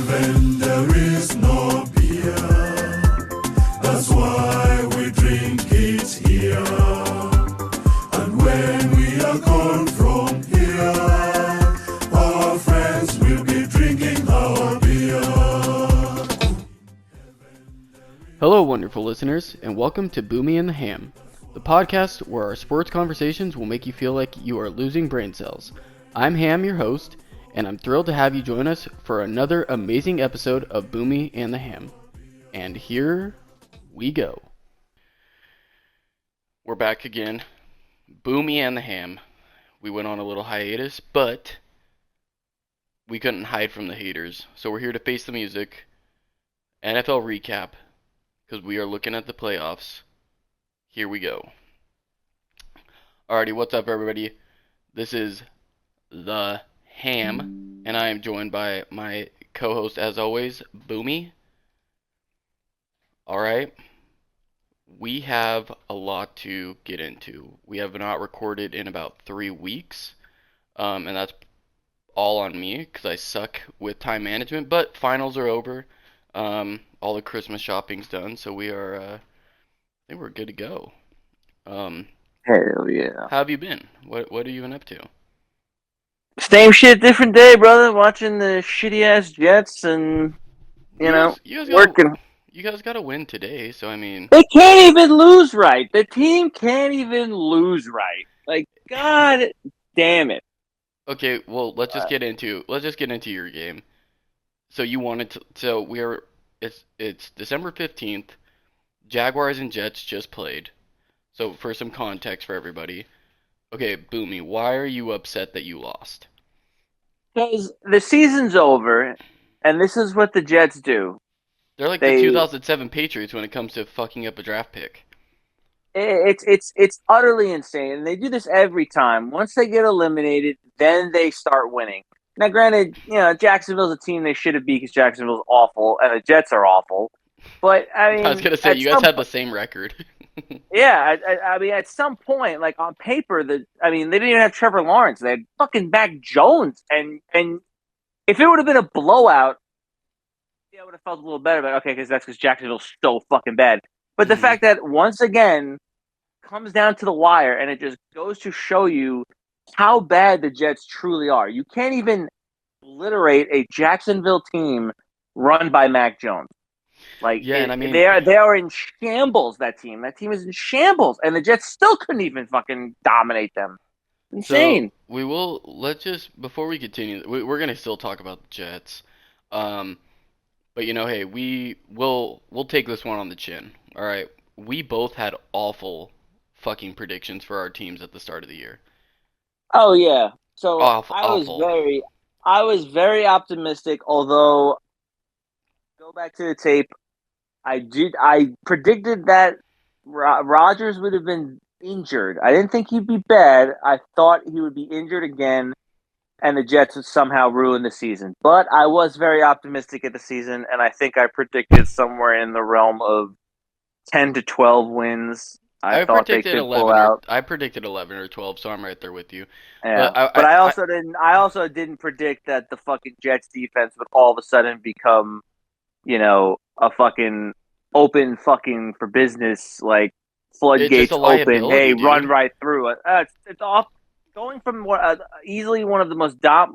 heaven there is no beer. That's why we drink it here. And when we are gone from here, our friends will be drinking our beer. Hello, wonderful listeners, and welcome to Boomy and the Ham, the podcast where our sports conversations will make you feel like you are losing brain cells. I'm Ham, your host, and I'm thrilled to have you join us for another amazing episode of Boomy and the Ham. And here we go. We're back again. Boomy and the Ham. We went on a little hiatus, but we couldn't hide from the haters. So we're here to face the music. NFL recap, because we are looking at the playoffs. Here we go. Alrighty, what's up, everybody? This is the Ham, and I am joined by my co-host, as always, Boomy. Alright, we have a lot to get into. We have not recorded in about 3 weeks, and that's all on me, because I suck with time management, but finals are over. All the Christmas shopping's done, so we are, I think we're good to go. Hell yeah. How have you been? What have you been up to? Same shit, different day, brother. Watching the shitty ass Jets and, you know, working. You guys got to win today, so I mean. They can't even lose right. The team can't even lose right. Like, God damn it. Okay, well, let's just get into your game. So you wanted to. So it's December 15th. Jaguars and Jets just played. So for some context for everybody. Okay, Boomy, why are you upset that you lost? Because the season's over, and this is what the Jets do. They're like the 2007 Patriots when it comes to fucking up a draft pick. It's utterly insane. They do this every time. Once they get eliminated, then they start winning. Now, granted, Jacksonville's a team they should have beat because Jacksonville's awful, and the Jets are awful. But, I mean... I was going to say, you guys have the same record. Yeah, I mean, at some point, like, on paper, they didn't even have Trevor Lawrence. They had fucking Mac Jones. And if it would have been a blowout, I would have felt a little better. But, okay, because Jacksonville's so fucking bad. But the fact that, once again, comes down to the wire, and it just goes to show you how bad the Jets truly are. You can't even obliterate a Jacksonville team run by Mac Jones. Like, yeah, and I mean, they are in shambles. That team is in shambles, and the Jets still couldn't even fucking dominate them. Insane. So let's just before we continue, we're gonna still talk about the Jets, but hey, we'll take this one on the chin. All right, we both had awful fucking predictions for our teams at the start of the year. Oh yeah, so awful. I was very optimistic. Although, go back to the tape. I predicted that Rodgers would have been injured. I didn't think he'd be bad. I thought he would be injured again, and the Jets would somehow ruin the season. But I was very optimistic at the season, and I think I predicted somewhere in the realm of 10 to 12 wins. I thought they could pull out. I predicted 11 or 12, so I'm right there with you. Yeah, but I also didn't predict that the fucking Jets defense would all of a sudden become, a fucking open fucking for business, like floodgates open. Hey, dude. Run right through it. It's off going from easily one of the most I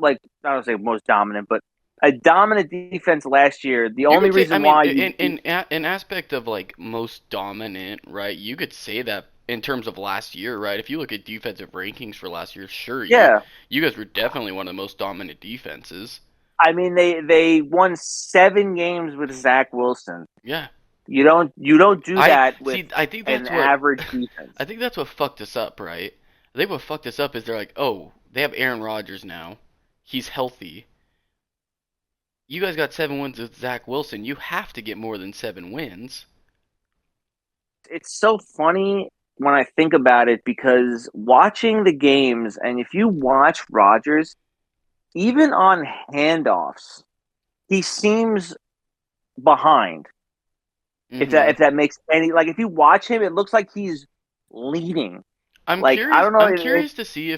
don't say most dominant, but a dominant defense last year. The only reason why in an aspect of like most dominant, right? You could say that in terms of last year, right? If you look at defensive rankings for last year, sure, yeah, you guys were definitely one of the most dominant defenses. I mean, they won 7 games with Zach Wilson. Yeah. You don't do that with I think that's an average defense. I think that's what fucked us up, right? I think what fucked us up is they're like, oh, they have Aaron Rodgers now. He's healthy. You guys got 7 wins with Zach Wilson. You have to get more than 7 wins. It's so funny when I think about it because watching the games, and if you watch Rodgers, even on handoffs, he seems behind. Mm-hmm. If that makes any, like, if you watch him, it looks like he's leading. I'm curious. I don't know. I'm curious to see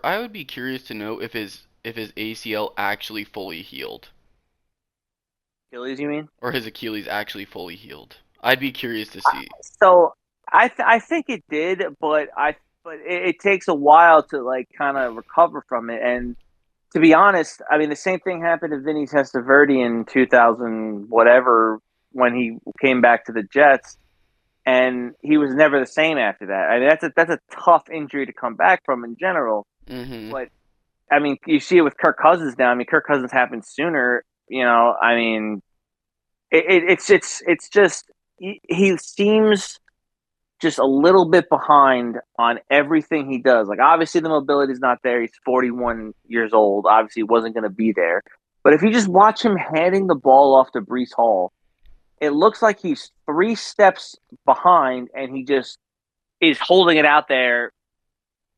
I would be curious to know if his ACL actually fully healed. Achilles, you mean? or his Achilles actually fully healed? I'd be curious to see. So I think it did, but it takes a while to like kind of recover from it. And to be honest, I mean the same thing happened to Vinny Testaverde in 2000 whatever when he came back to the Jets, and he was never the same after that. I mean that's a tough injury to come back from in general. Mm-hmm. But I mean you see it with Kirk Cousins now. I mean Kirk Cousins happened sooner. You know, I mean it's just he seems just a little bit behind on everything he does. Like obviously the mobility is not there. He's 41 years old. Obviously he wasn't going to be there. But if you just watch him handing the ball off to Brees Hall, it looks like he's 3 steps behind and he just is holding it out there.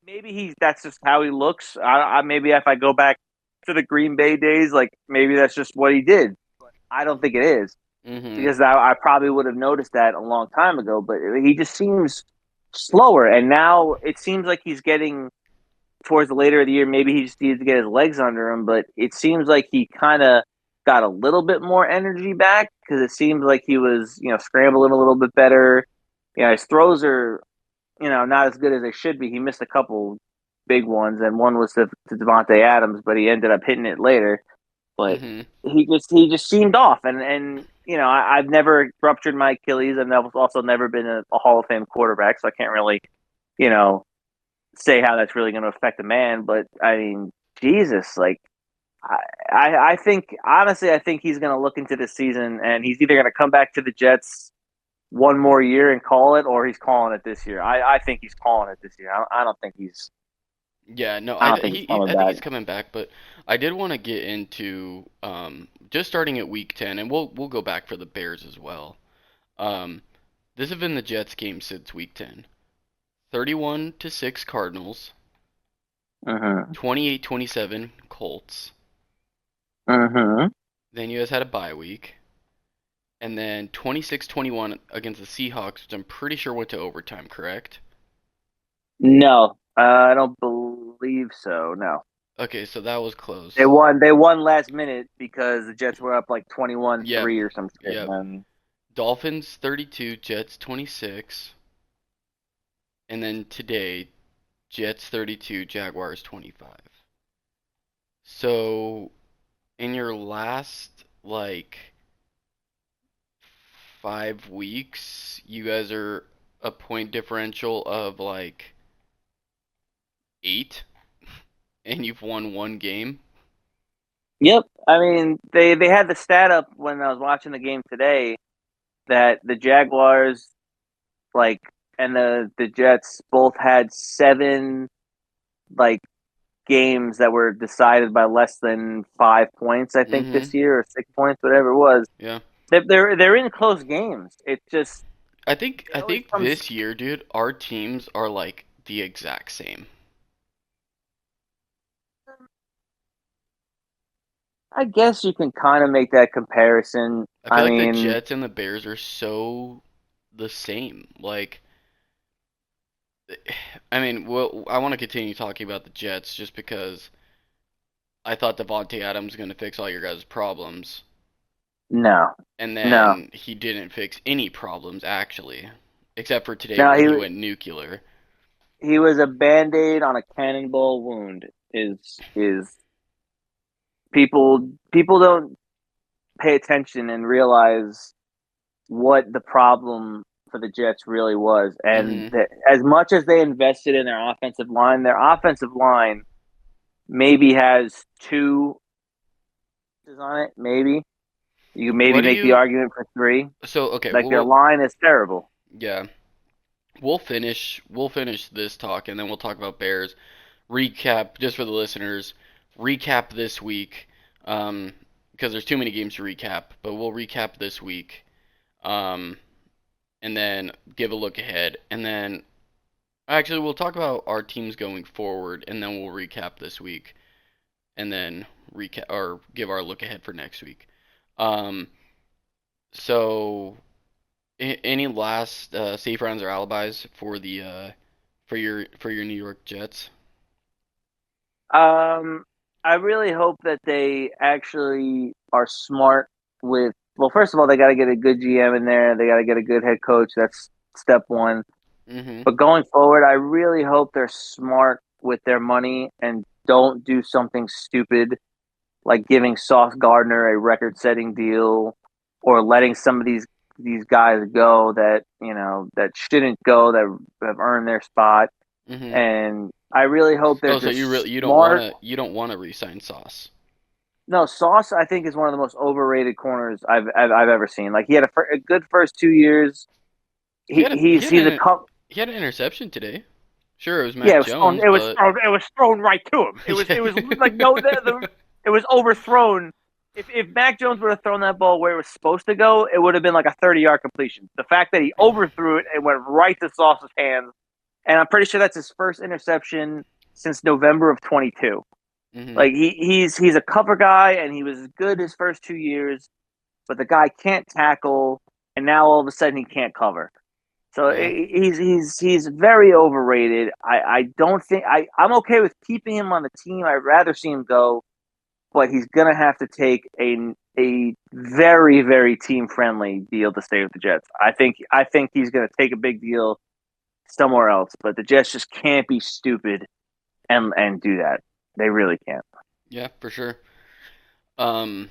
Maybe that's just how he looks. Maybe if I go back to the Green Bay days, like maybe that's just what he did. But I don't think it is Mm-hmm. because I probably would have noticed that a long time ago. But he just seems slower, and now it seems like he's getting towards the later of the year. Maybe he just needs to get his legs under him, but it seems like he kind of got a little bit more energy back because it seemed like he was, scrambling a little bit better. His throws are, not as good as they should be. He missed a couple big ones, and one was to Devontae Adams, but he ended up hitting it later. But Mm-hmm. he just seemed off, and I've never ruptured my Achilles, and I've also never been a Hall of Fame quarterback, so I can't really, you know, say how that's really going to affect a man. But I mean, Jesus, like I think honestly, I think he's going to look into this season, and he's either going to come back to the Jets one more year and call it, or he's calling it this year. I think he's calling it this year. I don't think he's. Yeah, no, I don't think he's coming I think back. he's coming back, but I did want to get into just starting at week 10, and we'll go back for the Bears as well. Um, this has been the Jets game since week 10. 31-6 Cardinals, Mm-hmm. 28-27 Colts. Mm-hmm. Then you guys had a bye week, and then 26-21 against the Seahawks, which I'm pretty sure went to overtime, correct? No, I don't believe so. No. Okay, so that was They close. won. They won last minute because the Jets were up like 21-3 Yep, or some shit. yep. And Dolphins 32, Jets 26, and then today Jets 32, Jaguars 25. So in your last like 5 weeks, you guys are a point differential of like 8, and you've won one game. yep, I mean they had the stat up when I was watching the game today that the Jaguars like and the Jets both had 7 like games that were decided by less than 5 points. I think Mm-hmm. this year or 6 points, whatever it was. Yeah. They're in close games. It just it I always think comes. this year, dude, our teams are like the exact same. I guess you can kind of make that comparison. I feel I like the mean, Jets and the Bears are so the same. Like, I mean, well, I want to continue talking about the Jets just because I thought Devontae Adams was going to fix all your guys' problems, no, and no, then he didn't fix any problems actually, except for today no. where he He went nuclear. he was a band-aid on a cannonball wound. Is people don't pay attention and realize what the problem for the Jets really was, and Mhm. that as much as they invested in their offensive line maybe has 2 on it. Maybe you could maybe What do make the you? argument for 3. So okay, Like their line is terrible. yeah, we'll finish this talk and then we'll talk about Bears. Recap just for the listeners. Recap this week, because there's too many games to recap, but we'll recap this week, um, and then give a look ahead, and then actually we'll talk about our teams going forward, and then we'll recap this week, and then recap or give our look ahead for next week. Um, so any last safe rounds or alibis for the for your New York Jets? Um, I really hope that they actually are smart with Well, first of all, they got to get a good GM in there. They got to get a good head coach. That's step one. Mm-hmm. But going forward, I really hope they're smart with their money and don't do something stupid like giving Sauce Gardner a record-setting deal or letting some of these guys go that that shouldn't go that have earned their spot. Mm-hmm. And I really hope they're Oh, so you just really smart. you don't wanna re-sign Sauce. No, Sauce I think is one of the most overrated corners I've ever seen. Like he had a good first 2 years. He had He's a cup. he had an interception today. Sure, it was Yeah, Mac Jones, It was but thrown. It was thrown right to him. It was like no, it was overthrown. If Mac Jones would have thrown that ball where it was supposed to go, it would have been like a 30-yard completion. The fact that he overthrew it and went right to Sauce's hands, and I'm pretty sure that's his first interception since November of 22. hmm Like he's a cover guy, and he was good his first 2 years, but the guy can't tackle, and now all of a sudden he can't cover. So yeah, he's very overrated. I don't think I'm okay with keeping him on the team. I'd rather see him go, but he's gonna have to take a very very team friendly deal to stay with the Jets. I think he's gonna take a big deal somewhere else, but the Jets just can't be stupid and do that. They really can't. yeah, for sure. Um,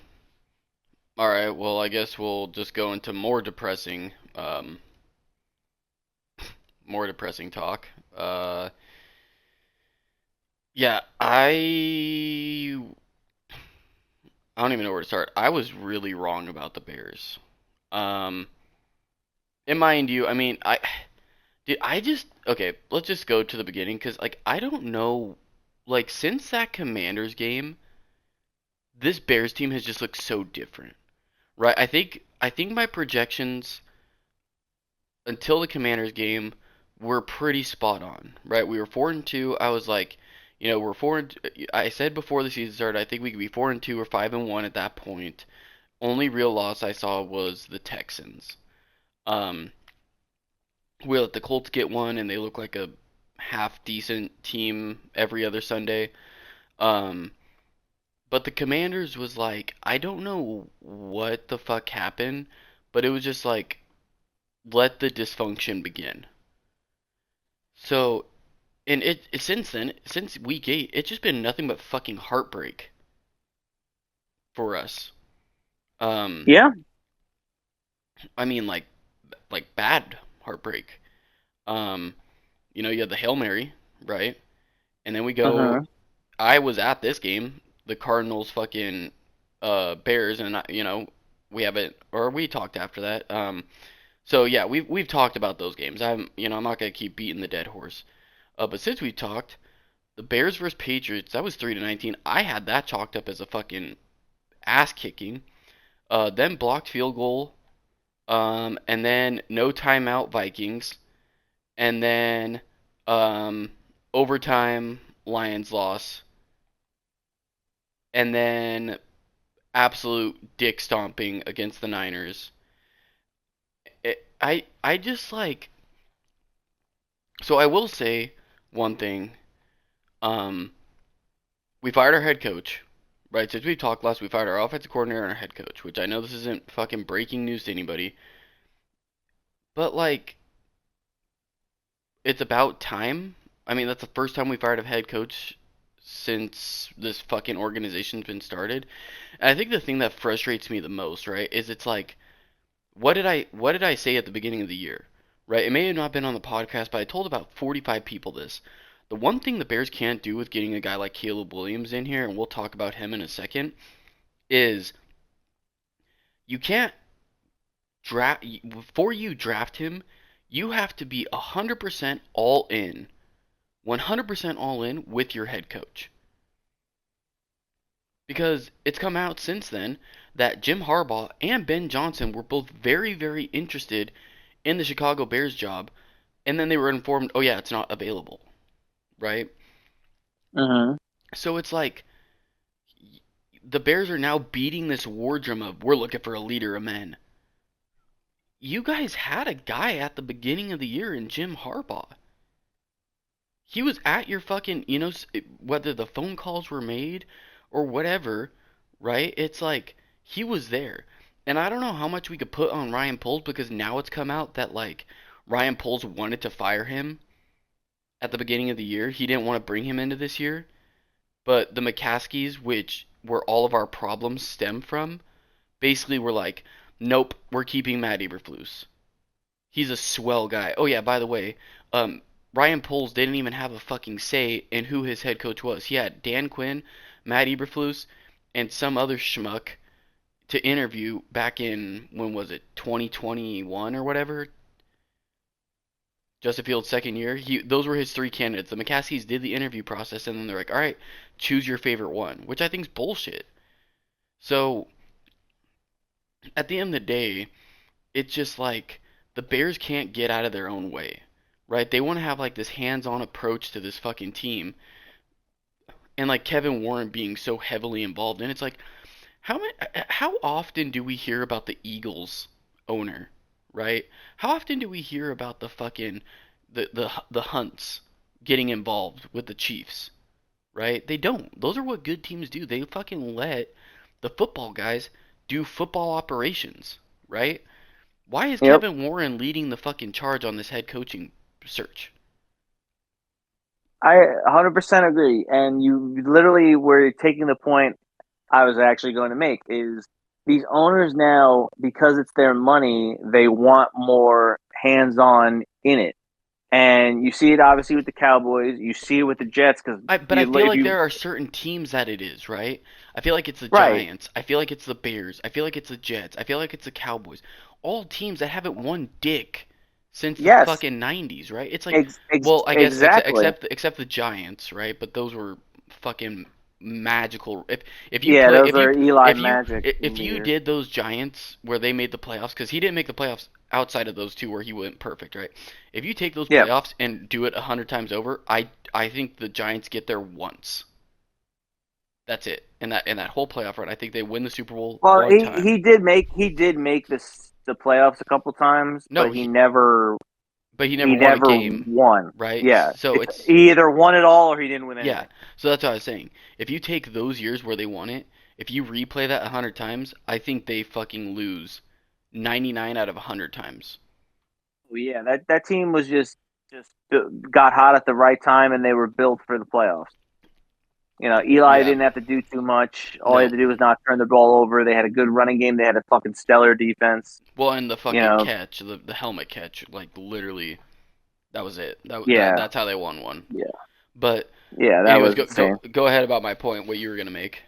all right, well, I guess we'll just go into more depressing talk. Yeah, I don't even know where to start. I was really wrong about the Bears. Um, in mind you, I mean, Dude, I just okay. Let's just go to the beginning because like I don't know, like since that Commanders game, this Bears team has just looked so different, right? I think my projections until the Commanders game were pretty spot on, right? We were 4-2. I was like, we're I said before the season started, I think we could be 4-2 or 5-1 at that point. Only real loss I saw was the Texans. Um, we let the Colts get one, and they look like a half decent team every other Sunday. Um, but the Commanders was like, I don't know what the fuck happened, but it was just like, let the dysfunction begin. So, and since then, since week 8, it's just been nothing but fucking heartbreak for us. Um, Yeah. I mean, like bad heartbreak. Um, you had the Hail Mary, right? And then we go. Uh-huh. I was at this game, the Cardinals fucking Bears, and we haven't or we talked after that. So yeah, we've talked about those games. I'm not gonna keep beating the dead horse. But since we talked, the Bears versus Patriots, that was 3-19. I had that chalked up as a fucking ass kicking. Then blocked field goal. And then no timeout Vikings, and then um overtime Lions loss, and then absolute dick stomping against the Niners. I just like so I will say one thing. Um, we fired our head coach, right? Since we talked last, we fired our offensive coordinator and our head coach, which I know this isn't fucking breaking news to anybody, but like it's about time. I mean, that's the first time we fired a head coach since this fucking organization's been started. And I think the thing that frustrates me the most, right, is it's like what did I say at the beginning of the year? Right? It may have not been on the podcast, but I told about 45 people this. The one thing the Bears can't do with getting a guy like Caleb Williams in here, and we'll talk about him in a second, is you can't draft before you draft him, you have to be 100% all in. 100% all in with your head coach. Because it's come out since then that Jim Harbaugh and Ben Johnson were both very, very interested in the Chicago Bears job, and then they were informed, oh yeah, it's not available, right? Uh-huh. So it's like the Bears are now beating this war drum of we're looking for a leader of men. You guys had a guy at the beginning of the year in Jim Harbaugh. He was at your fucking, whether the phone calls were made or whatever, right? It's like he was there. And I don't know how much we could put on Ryan Poles because now it's come out that like Ryan Poles wanted to fire him at the beginning of the year. He didn't want to bring him into this year, but the McCaskies, which where all of our problems stem from, basically were like, nope, we're keeping Matt Eberflus. He's a swell guy. Oh yeah, by the way, Ryan Poles didn't even have a fucking say in who his head coach was. He had Dan Quinn, Matt Eberflus, and some other schmuck to interview back in, when was it, 2021 or whatever. Justin Fields' second year. Those were his three candidates. The McCaskies did the interview process, and then they're like, all right, choose your favorite one, which I think is bullshit. So at the end of the day, it's just like the Bears can't get out of their own way, right? They want to have like this hands-on approach to this fucking team, and like Kevin Warren being so heavily involved, and it's like, how often do we hear about the Eagles owner, right? How often do we hear about the fucking the Hunts getting involved with the Chiefs, right? They don't. Those are what good teams do. They fucking let the football guys do football operations, right? Why is Yep. Kevin Warren leading the fucking charge on this head coaching search? I 100% agree. And you literally were taking the point I was actually going to make is these owners now, because it's their money, they want more hands-on in it. And you see it obviously with the Cowboys. You see it with the Jets because But I feel like there are certain teams that it is, right? I feel like it's the right. Giants. I feel like it's the Bears. I feel like it's the Jets. I feel like it's the Cowboys. All teams that haven't won dick since the Yes, fucking 90s, right? It's like, well, I guess exactly. except the Giants, right? But those were fucking magical. If you Yeah, play those are Eli Magic if you years. did those Giants where they made the playoffs, because he didn't make the playoffs outside of those two where he went perfect, right? If you take those Yeah. playoffs and do it 100 times over, I think the Giants get there once. That's it. In that whole playoff run, I think they win the Super Bowl Well, one time. he did make the playoffs a couple times, No, but but he never he won a never game, won. right? Yeah, So it's it's he either won it all or he didn't win yeah. anything. So that's what I was saying. If you take those years where they won it, if you replay that 100 times, I think they fucking lose 99 out of 100 times. Well, yeah, that team was just got hot at the right time, and they were built for the playoffs. You know, Eli Yeah. didn't have to do too much. All he No. had to do was not turn the ball over. They had a good running game. They had a fucking stellar defense. Well, and the You fucking know, catch, the helmet catch, like literally, that was it. yeah, That's how they won one. yeah, But yeah. That anyways, was go insane. go ahead about my point. What you were gonna make?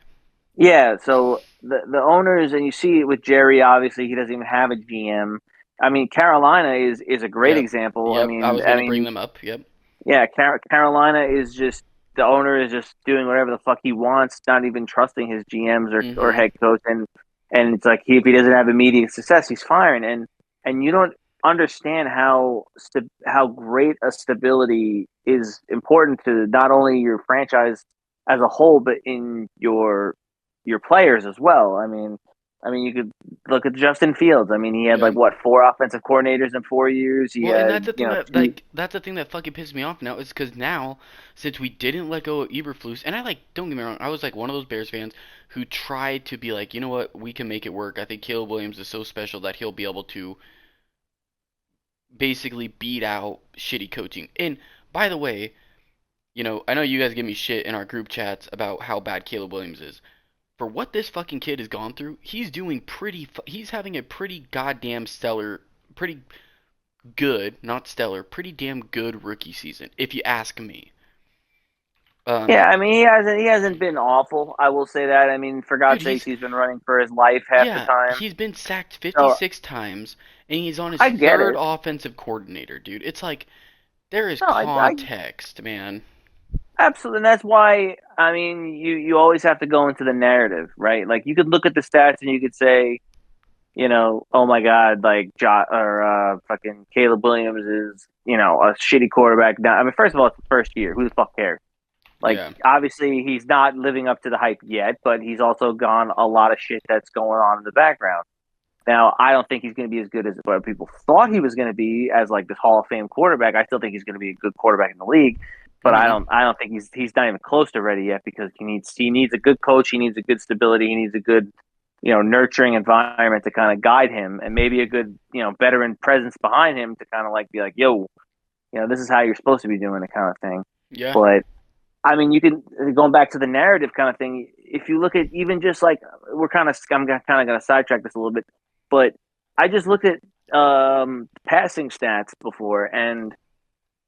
Yeah, so the owners, and you see it with Jerry. Obviously, he doesn't even have a GM. I mean, Carolina is a great Yep. example. Yep. I was I gonna bring mean, them up. Yep. yeah, Carolina is just the owner is just doing whatever the fuck he wants, not even trusting his GMs or Mhm. head coach, and it's like if he doesn't have immediate success, he's firing, and you don't understand how great a stability is important to not only your franchise as a whole, but in your players as well. I mean, you could look at Justin Fields. I mean, he had like Yep. what four offensive coordinators in 4 years. He Well, and that's had the thing that two. like that's the thing that fucking pisses me off now is because now since we didn't let go of Eberflus, and I like don't get me wrong, I was like one of those Bears fans who tried to be like, you know what, we can make it work. I think Caleb Williams is so special that he'll be able to basically beat out shitty coaching. And by the way, I know you guys give me shit in our group chats about how bad Caleb Williams is. For what this fucking kid has gone through, he's doing he's having a pretty goddamn stellar, pretty good, not stellar, pretty damn good rookie season, if you ask me. Yeah, Um, I mean he hasn't been awful. I will say that. I mean, for dude, God's sakes, he's been running for his life half the time. he's been sacked So 56 times, and he's on his I get third it. offensive coordinator, dude. It's like there is No, I context, man. absolutely. And that's why I mean you always have to go into the narrative, right? Like you could look at the stats and you could say, oh my God, like fucking Caleb Williams is a shitty quarterback. Now, I mean, first of all, it's the first year. Who the fuck cares? Like, Yeah. obviously, he's not living up to the hype yet, but he's also gone a lot of shit that's going on in the background. Now, I don't think he's going to be as good as what people thought he was going to be as like this Hall of Fame quarterback. I still think he's going to be a good quarterback in the league, but Mhm. I don't think he's not even close to ready yet because he needs a good coach, he needs a good stability, he needs a good nurturing environment to kind of guide him, and maybe a good, veteran presence behind him to kind of like be like, yo, this is how you're supposed to be doing it kind of thing. Yeah. But I mean, you can going back to the narrative kind of thing. If you look at even just like I'm kind of going to sidetrack this a little bit, but I just looked at passing stats before, and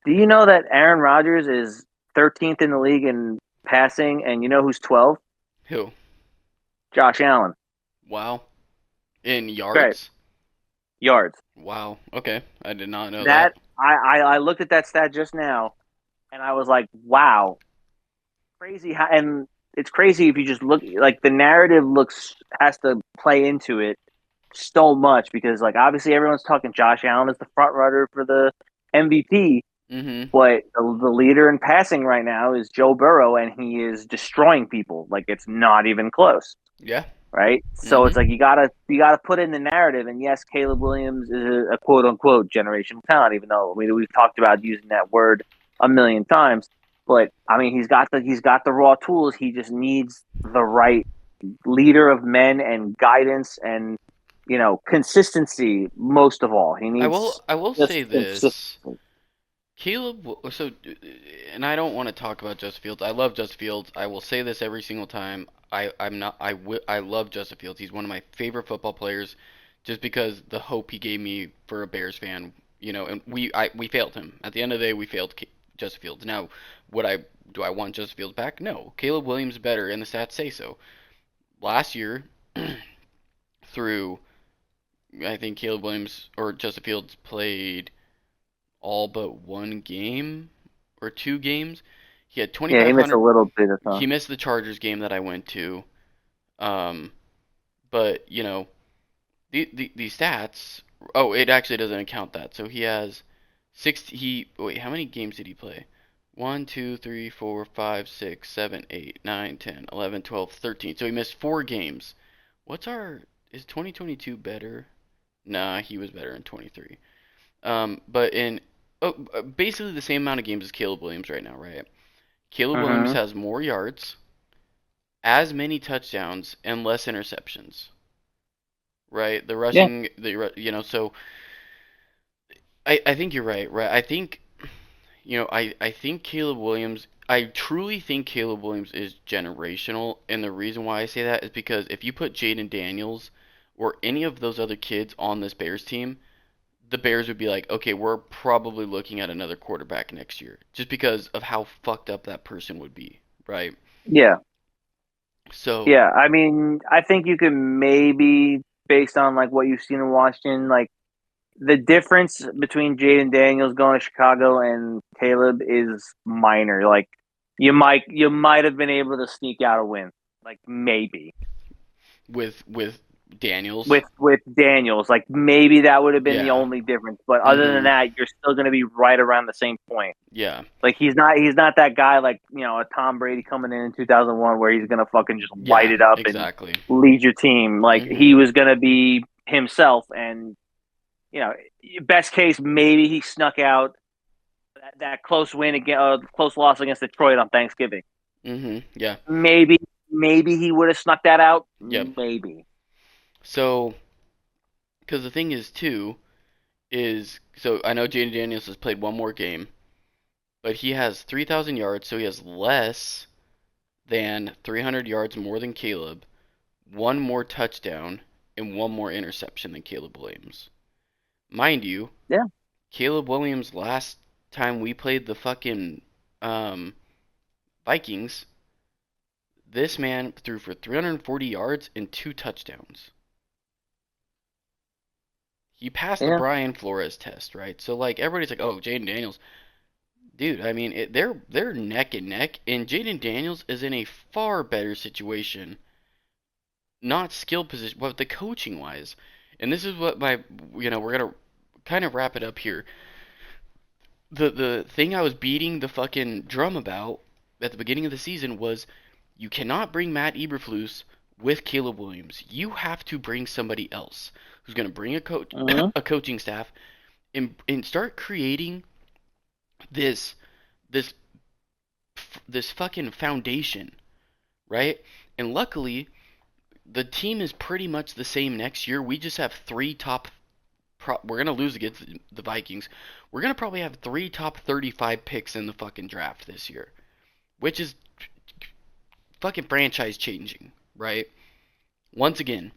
do you know that Aaron Rodgers is 13th in the league in passing, and you know who's 12? Who? Josh Allen. Wow. In Great yards? yards. Wow. Okay. I did not know That that. I looked at that stat just now, and I was like, wow, crazy. And it's crazy if you just look like the narrative has to play into it so much because like obviously everyone's talking Josh Allen is the front runner for the MVP, Mm-hmm. but the leader in passing right now is Joe Burrow, and he is destroying people. Like it's not even close, Yeah. right? So Mm-hmm. it's like you gotta put in the narrative. And yes, Caleb Williams is a quote unquote generational talent, even though we've talked about using that word a million times. But I mean, he's got the raw tools. He just needs the right leader of men and guidance and consistency. Most of all, he I needs will I will just say this. consistency. Caleb, so, and I don't want to talk about Justin Fields. I love Justin Fields. I will say this every single time. I love Justin Fields. He's one of my favorite football players, just because the hope he gave me for a Bears fan. And we failed him. At the end of the day, we failed Justin Fields. Now, do I want Justin Fields back? No. Caleb Williams is better, and the stats say so. Last year, through I think Caleb Williams or Justin Fields played all but one game or two games. He had Yeah, he missed a 2,500. little bit of He time. missed the Chargers game that I went to. Um, but the stats. Oh, it actually doesn't count that. So he has wait, how many games did he play? 1, 2, 3, 4, 5, 6, 7, 8, 9, 10, 11, 12, 13. So he missed 4 games. Is 2022 better? Nah, he was better in 23. But basically the same amount of games as Caleb Williams right now, right? Caleb Williams Mm-hmm. has more yards, as many touchdowns, and less interceptions, right? The Yeah, rushing, so I think you're right, right? I think Caleb Williams, I truly think Caleb Williams is generational, and the reason why I say that is because if you put Jaden Daniels or any of those other kids on this Bears team, the Bears would be like, okay, we're probably looking at another quarterback next year, just because of how fucked up that person would be, right? yeah, So, yeah. I mean, I think you can maybe, based on like what you've seen in Washington, like the difference between Jaden Daniels going to Chicago and Caleb is minor. Like you might have been able to sneak out a win, like maybe with Daniels, with Daniels, like maybe that would have been the yeah, only difference. But other than mhm, that, you're still going to be right around the same point. yeah, Like he's not that guy like a Tom Brady coming in 2001 where he's gonna fucking just light yeah, it up and exactly, lead your team. Like he mhm, was gonna be himself, and you know, best case maybe he snuck out that close win again, close loss against Detroit on Thanksgiving. mhm, yeah, Maybe he would have snuck that out. yep. Maybe. So, because the thing is too, so I know Jaden Daniels has played one more game, but he has 3,000 yards, so he has less than 300 yards more than Caleb, one more touchdown, and one more interception than Caleb Williams. Mind you, Yeah. Caleb Williams last time we played the fucking um, Vikings, this man threw for 340 yards and 2 touchdowns. He passed the Yeah. Brian Flores test, right? So like everybody's like, "Oh, Jaden Daniels, dude." I mean, they're neck and neck, and Jaden Daniels is in a far better situation, not skill position, but the coaching wise. And this is what we're gonna kind of wrap it up here. The thing I was beating the fucking drum about at the beginning of the season was you cannot bring Matt Eberflus with Caleb Williams. You have to bring somebody else who's going to bring a coach, Mm-hmm. a coaching staff, and start creating this this this fucking foundation, right? And luckily, the team is pretty much the same next year. We just have three top. We're gonna lose against the Vikings. We're gonna probably have three top 35 picks in the fucking draft this year, which is fucking franchise changing, right? Once again,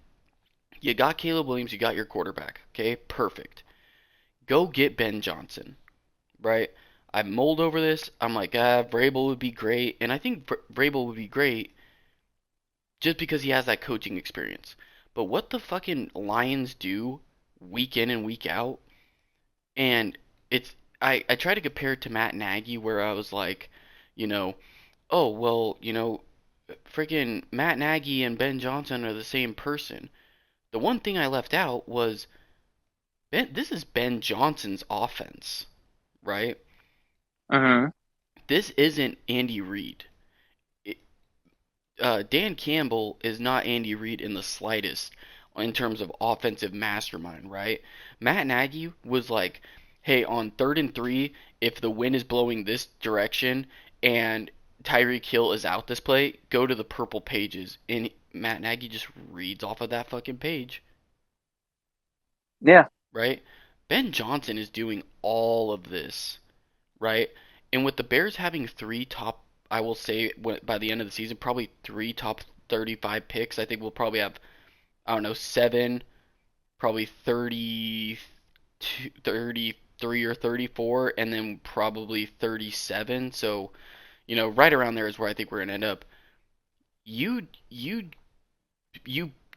you got Caleb Williams, you got your quarterback. Okay, perfect. Go get Ben Johnson, right? I've mulled over this. I'm like, Vrabel would be great, and I think Vrabel would be great just because he has that coaching experience. But what the fucking Lions do week in and week out, and I try to compare it to Matt Nagy, where I was like, you know, oh well, freaking Matt Nagy and Ben Johnson are the same person. The one thing I left out was this is Ben Johnson's offense, right? Mm-hmm. This isn't Andy Reid. Dan Campbell is not Andy Reid in the slightest in terms of offensive mastermind, right? Matt Nagy was like, hey, on 3rd and 3, if the wind is blowing this direction and Tyreek Hill is out this play, go to the purple pages. And Matt Nagy just reads off of that fucking page. Yeah. Right? Ben Johnson is doing all of this, right? And with the Bears having three top, I will say by the end of the season, probably three top 35 picks. I think we'll probably have, I don't know, 7, probably 33 or 34, and then probably 37. So, right around there is where I think we're going to end up. You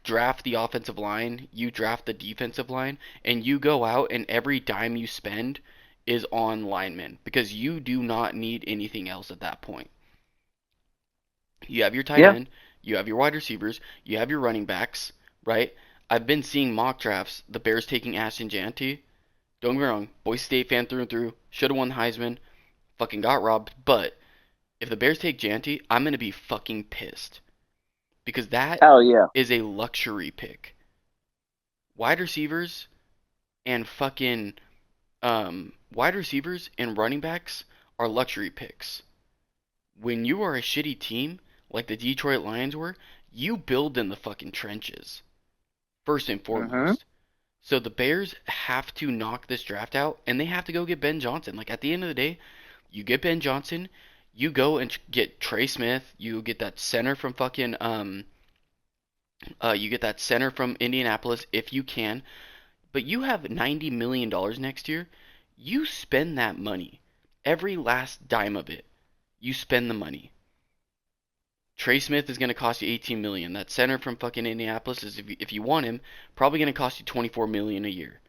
draft the offensive line, you draft the defensive line, and you go out and every dime you spend is on linemen because you do not need anything else at that point. You have your tight end, you have your wide receivers, you have your running backs, right? I've been seeing mock drafts, the Bears taking Ashton Janty. Don't get me wrong, Boise State fan through and through, should have won the Heisman, fucking got robbed, but if the Bears take Janty, I'm going to be fucking pissed. Because that is a luxury pick. Wide receivers and fucking wide receivers and running backs are luxury picks. When you are a shitty team like the Detroit Lions were, you build in the fucking trenches. First and foremost. Mm-hmm. So the Bears have to knock this draft out and they have to go get Ben Johnson. Like at the end of the day, you get Ben Johnson, you go and get Trey Smith. You get that center from fucking you get that center from Indianapolis if you can. But you have $90 million next year. You spend that money. Every last dime of it. You spend the money. Trey Smith is going to cost you $18 million. That center from fucking Indianapolis is, if you want him, probably going to cost you $24 million a year.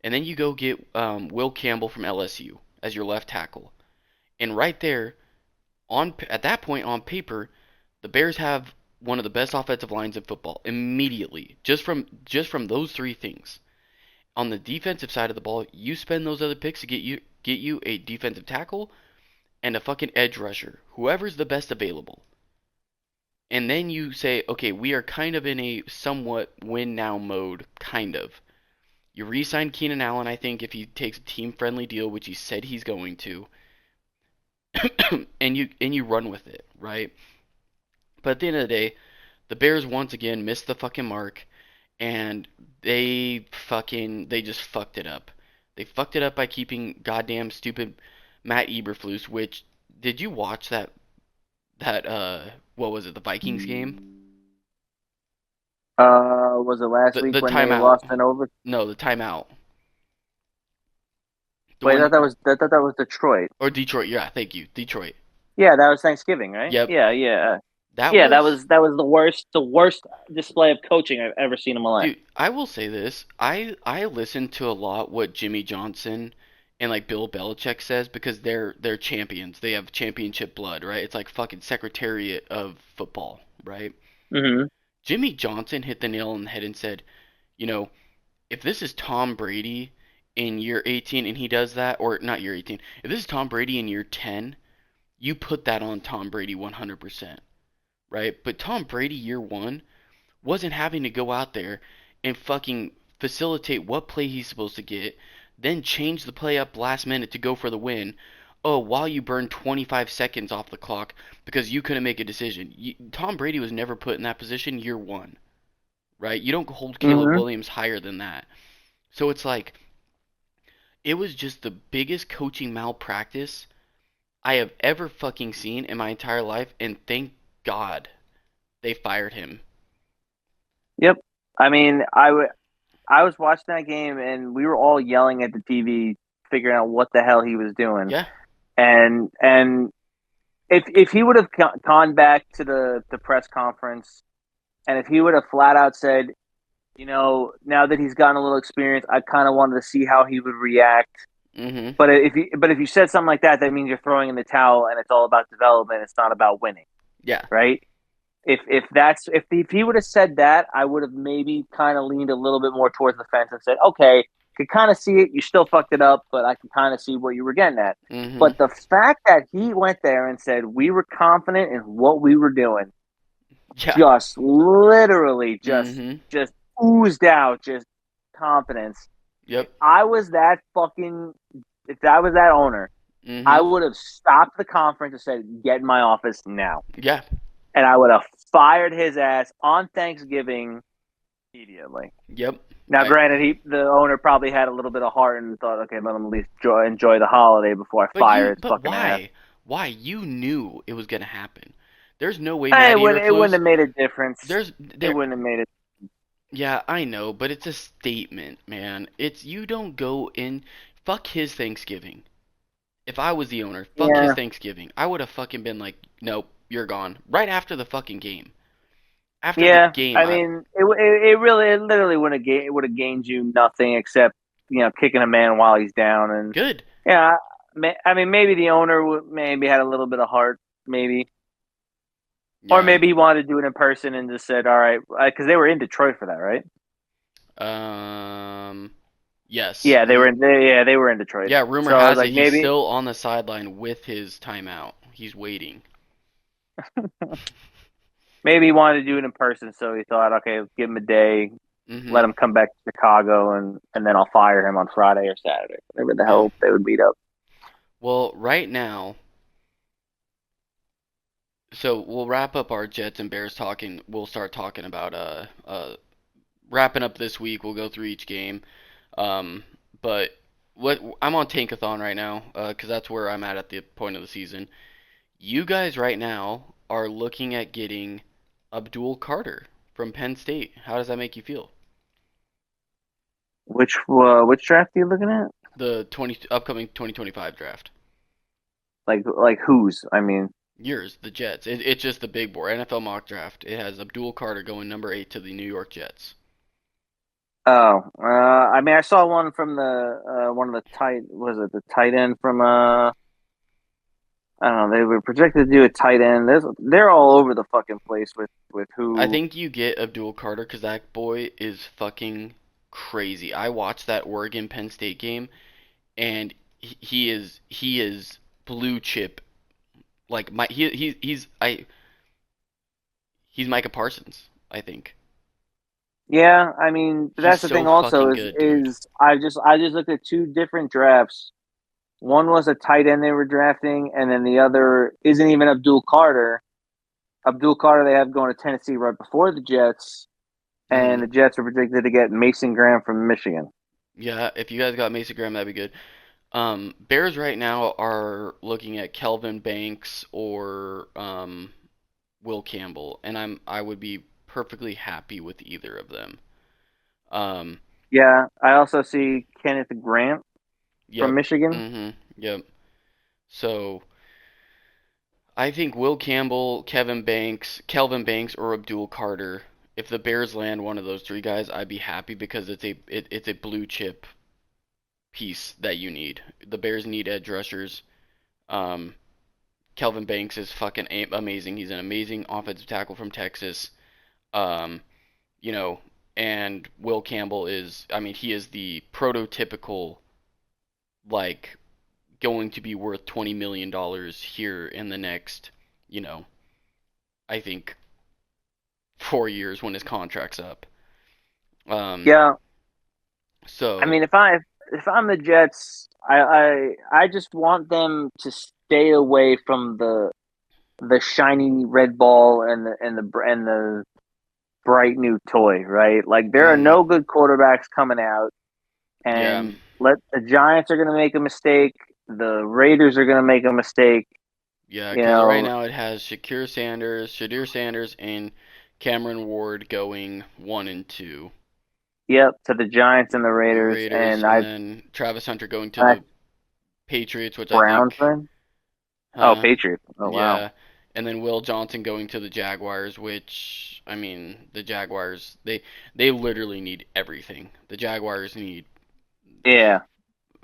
And then you go get Will Campbell from LSU as your left tackle. And right there, at that point on paper, the Bears have one of the best offensive lines in football immediately, just from those three things. On the defensive side of the ball, you spend those other picks to get you a defensive tackle and a fucking edge rusher, whoever's the best available. And then you say, okay, we are kind of in a somewhat win now mode, kind of. You re-sign Keenan Allen, I think, if he takes a team-friendly deal, which he said he's going to. and you run with it, right? But at the end of the day, the Bears once again missed the fucking mark, and they just fucked it up. They fucked it up by keeping goddamn stupid Matt Eberflus. Which, did you watch that what was it, the Vikings game? Was it last week the when timeout. they lost an over? No, the timeout. Wait, I thought that was Detroit. Or Detroit, yeah, thank you. Detroit. Yeah, that was Thanksgiving, right? Yep. Yeah. That was the worst display of coaching I've ever seen in my life. Dude, I will say this. I listen to a lot what Jimmy Johnson and like Bill Belichick says because they're champions. They have championship blood, right? It's like fucking Secretariat of football, right? Mm-hmm. Jimmy Johnson hit the nail on the head and said, if this is Tom Brady in year 18 and he does that, or not year 18, if this is Tom Brady in year 10, you put that on Tom Brady 100%, right? But Tom Brady year 1 wasn't having to go out there and fucking facilitate what play he's supposed to get, then change the play up last minute to go for the win. oh, while you burn 25 seconds off the clock because you couldn't make a decision. Tom Brady was never put in that position year one, right? You don't hold Caleb Mm-hmm. Williams higher than that. So it's like, it was just the biggest coaching malpractice I have ever fucking seen in my entire life, and thank God they fired him. Yep. I mean, I was watching that game and we were all yelling at the TV, figuring out what the hell he was doing. Yeah. And if he would have gone back to the press conference, and if he would have flat out said, now that he's gotten a little experience, I kind of wanted to see how he would react. Mm-hmm. But if you said something like that, that means you're throwing in the towel, and it's all about development. It's not about winning, Yeah. right? If he would have said that, I would have maybe kind of leaned a little bit more towards the fence and said, okay, could kind of see it. You still fucked it up, but I can kind of see what you were getting at. Mm-hmm. But the fact that he went there and said we were confident in what we were doing, Yeah. just literally Mm-hmm. just oozed out just confidence. Yep. If I was that owner, I Mm-hmm. would have stopped the conference and said, "Get in my office now," Yeah. and I would have fired his ass on Thanksgiving immediately. Yep. Now, granted, the owner probably had a little bit of heart and thought, "Okay, let him at least enjoy the holiday before I fire his But fucking ass." why? Why? You knew it was gonna happen. There's no way It Matty wouldn't, it wouldn't Eberflus. have made a difference. There's It there. wouldn't have made it. Yeah, I know, but it's a statement, man. It's you don't go in. Fuck his Thanksgiving. If I was the owner, fuck his Yeah, Thanksgiving. I would have fucking been like, nope, you're gone. Right after the fucking game. After the yeah. game, I mean, it literally would have gained you nothing except kicking a man while he's down. And good. yeah, I mean, maybe the owner maybe had a little bit of heart, maybe, or Yeah. maybe he wanted to do it in person and just said, "All right," because they were in Detroit for that, right? Um. Yes. Yeah, they were in Detroit. Yeah. Rumor So I was has like, it he's maybe still on the sideline with his timeout. He's waiting. maybe he wanted to do it in person, so he thought, okay, give him a day, let Mm-hmm. him come back to Chicago, and then I'll fire him on Friday or Saturday, whatever the Yeah. hell they would meet up. Well, right now, so we'll wrap up our Jets and Bears talking. We'll start talking about wrapping up this week. We'll go through each game. Um, but what I'm on Tankathon right now, because that's where I'm at the point of the season. You guys right now are looking at getting Abdul Carter from Penn State. How does that make you feel? Which draft are you looking at? The upcoming 2025 draft. Like whose? I mean, Yours, the Jets. It's just the big board NFL mock draft. It has Abdul Carter going number 8 to the New York Jets. I mean, I saw one from the one of the the tight end from I don't know. They were projected to do a tight end. They're all over the fucking place with I who. think you get Abdul Carter because that boy is fucking crazy. I watched that Oregon Penn State game, and he is blue chip. Like he's Micah Parsons. I think Yeah, I mean, but he's that's the so thing. Also, fucking is good, dude. is I just looked at two different drafts. One was a tight end they were drafting, and then the other isn't even Abdul Carter. Abdul Carter they have going to Tennessee right before the Jets, Hmm. and the Jets are predicted to get Mason Graham from Michigan. Yeah, if you guys got Mason Graham, that'd be good. Bears right now are looking at Kelvin Banks or Will Campbell, and I would be perfectly happy with either of them. Um, Yeah, I also see Kenneth Grant from yep. Michigan. Yep. So I think Will Campbell, Kelvin Banks, or Abdul Carter. If the Bears land one of those three guys, I'd be happy because it's a blue chip piece that you need. The Bears need edge rushers. Um, Kelvin Banks is fucking amazing. He's an amazing offensive tackle from Texas. Um, you know, and Will Campbell I mean, he is the prototypical, like, going to be worth $20 million here in the next, you know, I think 4 years when his contract's up. Um, Yeah, I so, mean, if I'm the Jets, I just want them to stay away from the shiny red ball and the bright new toy, right? Like there are Mm, no good quarterbacks coming out, yeah. and let the Giants are going to make a mistake, the Raiders are going to make a mistake, Yeah, you because right know. now it has Shadir Sanders, and Cameron Ward going 1 and 2. Yep, to the Giants and the The Raiders, Raiders, and and I then Travis Hunter going to I the Patriots, which I Browns think, then. Oh, huh? Patriots. Oh wow. Yeah, and then Will Johnson going to the Jaguars, which I mean, the Jaguars they literally need everything. The Jaguars need Yeah,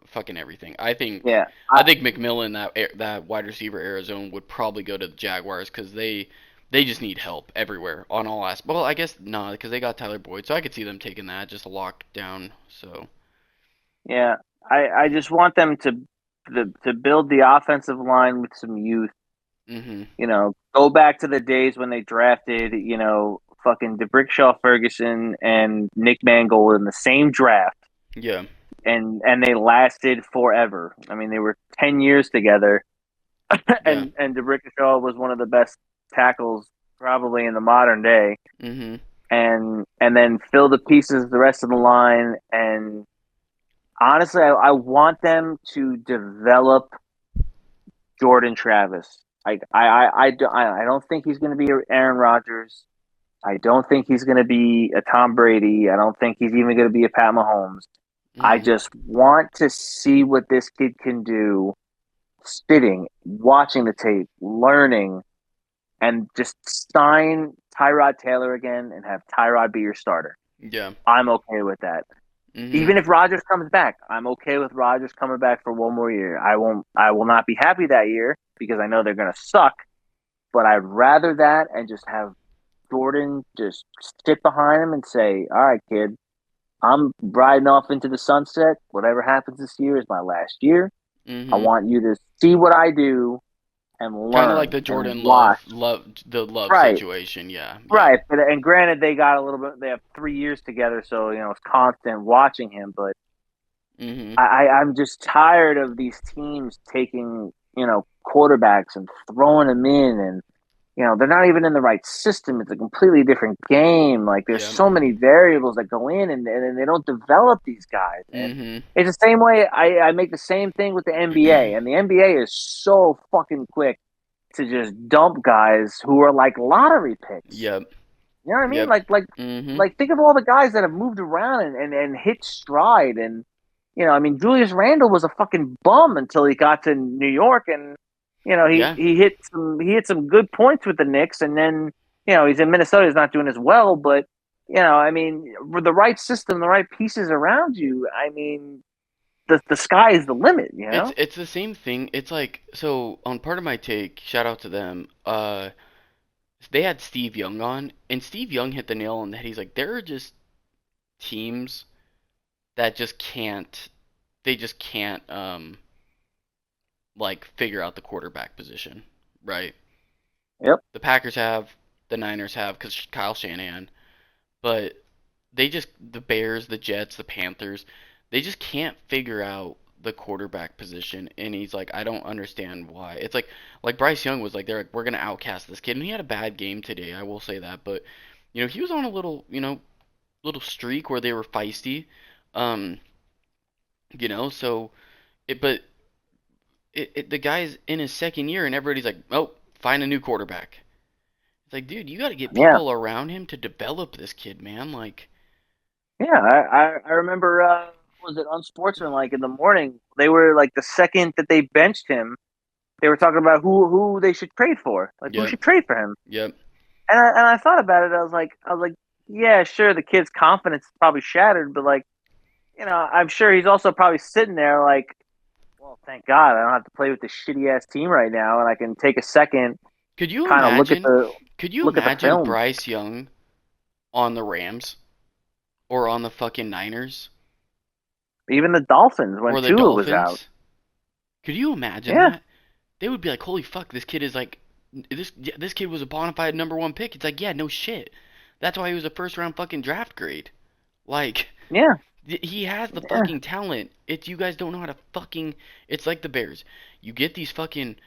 fucking everything. yeah. I think McMillan, that wide receiver Arizona, would probably go to the Jaguars because they just need help everywhere on all aspects. Well, I guess not because they got Tyler Boyd, so I could see them taking that just a lockdown. So Yeah, I just want them to build the offensive line with some youth. mhm, Go back to the days when they drafted, fucking DeBrickshaw Ferguson and Nick Mangold in the same draft, yeah, and they lasted forever. I mean, they were 10 years together, yeah, and DeBrickshaw was one of the best tackles probably in the modern day, mhm, and then fill the pieces the rest of the line. And honestly, I want them to develop Jordan Travis. I don't think he's going to be Aaron Rodgers. I don't think he's going to be a Tom Brady. I don't think he's even going to be a Pat Mahomes. I mhm, just want to see what this kid can do sitting, watching the tape, learning, and just sign Tyrod Taylor again and have Tyrod be your starter. yeah, I'm okay with that. mhm, Even if Rodgers comes back, I'm okay with Rodgers coming back for one more year. I will not be happy that year because I know they're going to suck, but I'd rather that and just have Jordan just sit behind him and say, "All right, kid, I'm riding off into the sunset. Whatever happens this year is my last year. I mhm. want you to see what I do and Kind of like learn the and Jordan watch." the Love Right, situation. Yeah, yeah, right. And granted, they got a little bit. They have 3 years together, so it's constant watching him. But mhm, I'm just tired of these teams taking quarterbacks and throwing them in, and they're not even in the right system. It's a completely different game. Like there's yeah, so many variables that go in, and they don't develop these guys. And mhm, it's the same way I make the same thing with the NBA, and the NBA is so fucking quick to just dump guys who are like lottery picks. yep, You know what I mean? yep, mhm, Like think of all the guys that have moved around and hit stride. And I mean, Julius Randle was a fucking bum until he got to New York, and he yeah. he hit some good points with the Knicks, and then he's in Minnesota. He's not doing as well, but I mean, with the right system, the right pieces around you, I mean, the sky is the limit. It's the same thing. It's like so on part of my take, shout out to them. They had Steve Young on, and Steve Young hit the nail on the head. He's like, there are just teams that just can't like figure out the quarterback position, right? Yep. The Packers have, the Niners have, because Kyle Shanahan, but the Bears, the Jets, the Panthers, they just can't figure out the quarterback position. And he's like, I don't understand why. It's like Bryce Young was like, they're like, we're gonna outcast this kid, and he had a bad game today. I will say that, but he was on a little streak where they were feisty. Um, so but the guy's in his second year, and everybody's like, oh, find a new quarterback. It's like, dude, you got to get Yeah. people around him to develop this kid, man. Like, Yeah. I remember. Was it Unsportsmanlike in the morning? They were like the second that they benched him, they were talking about who they should trade for, like who yep, should trade for him. yep, And I thought about it. I was like, yeah, sure, the kid's confidence is probably shattered, but like, I'm sure he's also probably sitting there like, well, thank God I don't have to play with this shitty ass team right now, and I can take a second, Could you kind of imagine? Could you look at the imagine film. Bryce Young on the Rams or on the fucking Niners Even the Dolphins when or the Tua was out. Dolphins? Could you imagine Yeah, that? They would be like, "Holy fuck, this kid is like this kid was a bona fide number one pick." It's like, yeah, no shit. That's why he was a first round fucking draft grade. Like, yeah, He has the Yeah, fucking talent. It's you guys don't know how to fucking. It's like the Bears. You get these fucking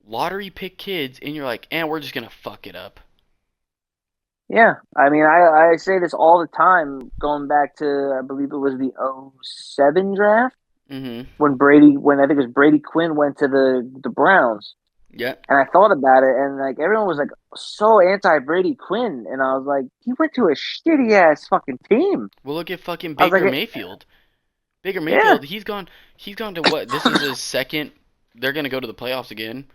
lottery pick kids, and you're like, we're just gonna fuck it up. yeah. I mean, I say this all the time, going back to I believe it was the '07 draft Mhm. when I think it was Brady Quinn went to the Browns. Yeah. And I thought about it, and like everyone was like so anti Brady Quinn, and I was like, he went to a shitty ass fucking team. Well, look at fucking I was Baker like, Mayfield. Baker yeah, Mayfield, he's gone to what? This is his second. They're gonna go to the playoffs again,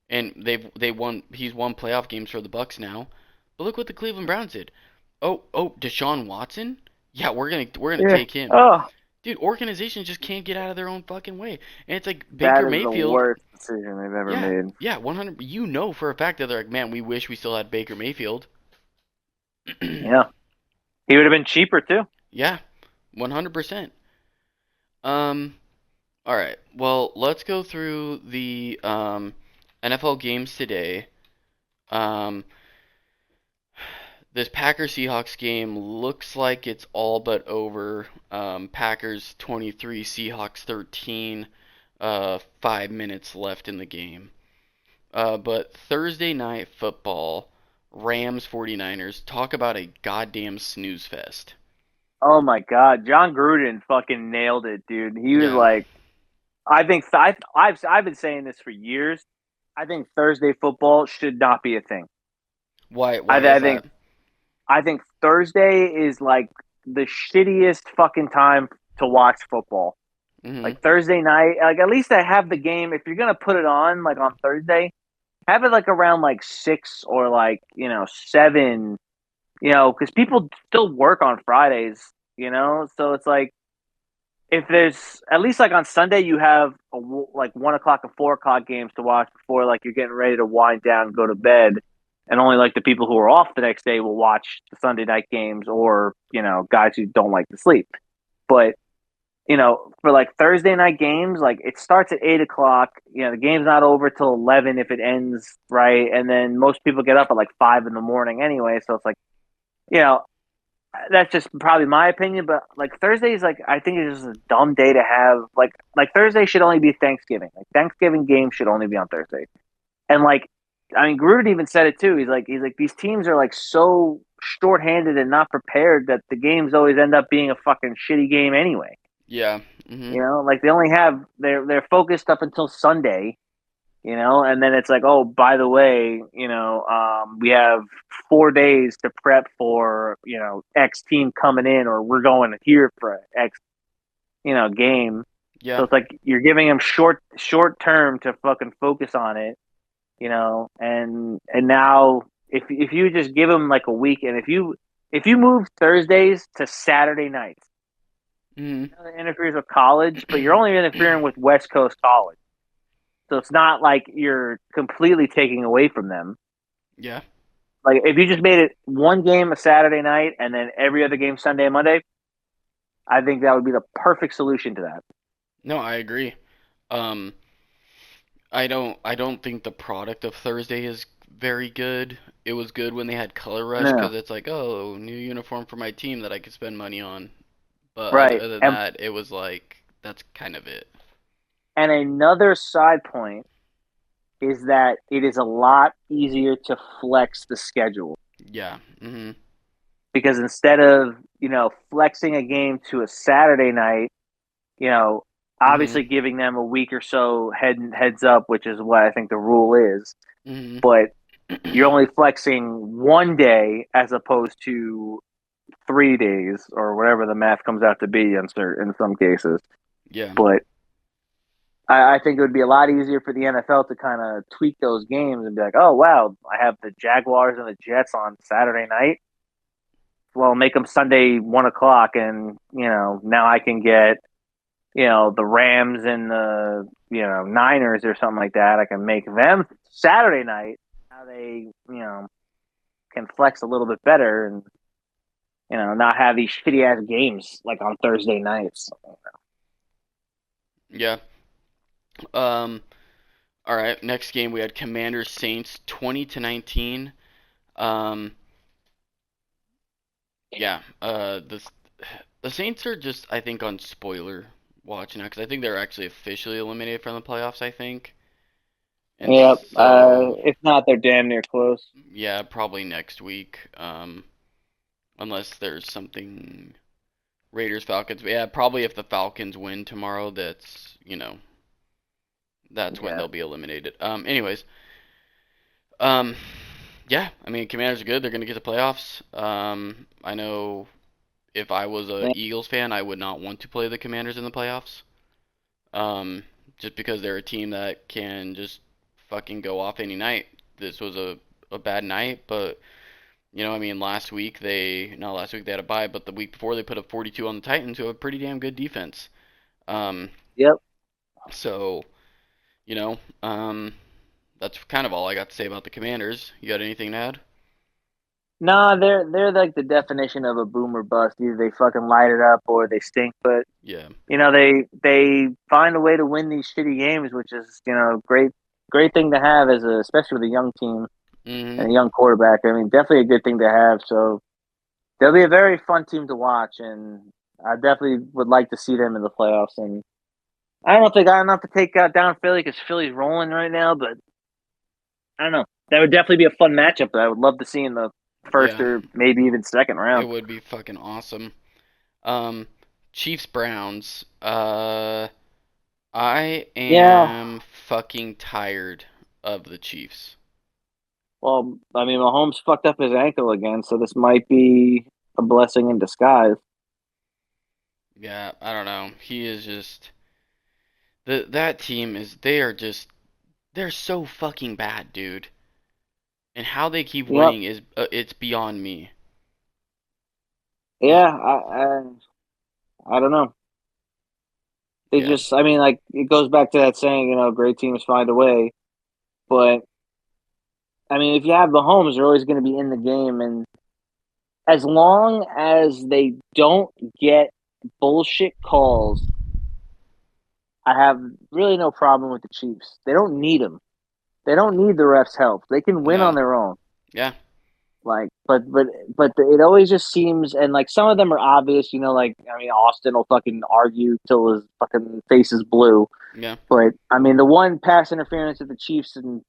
and they won. He's won playoff games for the Bucks now. But look what the Cleveland Browns did. Oh, Deshaun Watson. Yeah, we're gonna yeah. take him. Oh, Dude, organizations just can't get out of their own fucking way. And it's like that Baker is the Mayfield. worst decision they've ever Yeah, made. yeah, 100. You know for a fact that they're like, man, we wish we still had Baker Mayfield. Yeah, he would have been cheaper too. Yeah, 100%. Um, all right. Well, let's go through the NFL games today. Um, this Packers Seahawks game looks like it's all but over. Packers 23, Seahawks 13. 5 minutes left in the game. But Thursday night football, Rams 49ers. Talk about a goddamn snooze fest. Oh my God, John Gruden fucking nailed it, dude. He was Yeah. like, I think I've been saying this for years. I think Thursday football should not be a thing. Why? I, Why is I that? think I think Thursday is like the shittiest fucking time to watch football. Mhm. Like Thursday night, like at least I have the game. If you're gonna put it on like on Thursday, have it like around like 6 or like 7. Because people still work on Fridays. So it's like if there's at least like on Sunday you have like 1 o'clock and 4 o'clock games to watch before like you're getting ready to wind down and go to bed, and only like the people who are off the next day will watch the Sunday night games, or guys who don't like to sleep. But for like Thursday night games, like it starts at 8 o'clock. The game's not over till 11 if it ends right, and then most people get up at like 5 in the morning anyway. So it's like, you know, that's just probably my opinion. But like Thursday is like I think it's just a dumb day to have. Like Thursday should only be Thanksgiving. Like Thanksgiving games should only be on Thursday. And like, I mean, Gruden even said it too. He's like these teams are like so shorthanded and not prepared that the games always end up being a fucking shitty game anyway. Yeah. Mhm. Like they only have they're focused up until Sunday, and then it's like, oh, by the way, we have 4 days to prep for X team coming in, or we're going here for X game. So Yeah. it's like you're giving them short term to fucking focus on it, and now if you just give them like a week, and if you move Thursdays to Saturday nights, Mhm. that interferes with college, but you're only interfering with West Coast college. So it's not like you're completely taking away from them. Yeah. Like if you just made it one game a Saturday night and then every other game Sunday and Monday, I think that would be the perfect solution to that. No, I agree. Um, I don't think the product of Thursday is very good. It was good when they had Color Rush No, because it's like, oh, new uniform for my team that I could spend money on. But other right. than And that, it was like that's kind of it. and another side point is that it is a lot easier to flex the schedule, Yeah. Mhm. because instead of flexing a game to a Saturday night, you know Mhm. obviously giving them a week or so heads up, which is what I think the rule is, Mhm. but you're only flexing one day as opposed to 3 days or whatever the math comes out to be in some cases. Yeah. But I think it would be a lot easier for the NFL to kind of tweak those games and be like, oh wow, I have the Jaguars and the Jets on Saturday night. Well, make them Sunday 1 o'clock, and now I can get the Rams and the Niners or something like that. I can make them Saturday night. How they can flex a little bit better, and not have these shitty ass games like on Thursday nights. Yeah. Um. All right. Next game we had Commanders Saints 20-19. Um. Yeah. This The Saints are just, I think, on spoiler watch now because I think they're actually officially eliminated from the playoffs. I think, and Yep. so If not, they're damn near close. yeah, probably next week. Unless there's something Raiders Falcons. Yeah, probably if the Falcons win tomorrow, that's when Yeah. they'll be eliminated. Anyways, um, yeah, I mean, Commanders are good. They're gonna get the playoffs. I know if I was a Yeah. Eagles fan, I would not want to play the Commanders in the playoffs. Um, just because they're a team that can just fucking go off any night. This was a bad night, but I mean, not last week they had a bye, but the week before they put up 42 on the Titans, who have a pretty damn good defense. Um, Yep. so you know, um, that's kind of all I got to say about the Commanders. You got anything to add? Nah, they're like the definition of a boomer bust. Either they fucking light it up or they stink. But Yeah. they find a way to win these shitty games, which is great thing to have as especially with a young team Mhm. and a young quarterback. I mean, definitely a good thing to have. So they'll be a very fun team to watch, and I definitely would like to see them in the playoffs. And I don't think I don't have to take down Philly because Philly's rolling right now, but I don't know. That would definitely be a fun matchup that I would love to see in the first Yeah, or maybe even second it round. would be fucking awesome. Um, Chiefs Browns. I Yeah. am fucking tired of the Chiefs. Well, I mean, Mahomes fucked up his ankle again, so this might be a blessing in disguise. Yeah, I don't know. He is just that team is they are just they're so fucking bad, dude. And how they keep Yep. winning is it's beyond me. Uh, Yeah. I don't know. They yeah, just, I mean, like it goes back to that saying, great teams find a way. But I mean, if you have Mahomes, you're always going to be in the game, and as long as they don't get bullshit calls, I have really no problem with the Chiefs. They don't need them. They don't need the refs' help. They can win on no, their own. yeah, Like, but it always just seems, and like some of them are obvious. Like I mean, Austin will fucking argue till his fucking face is blue. yeah, But I mean, the one pass interference at the Chiefs and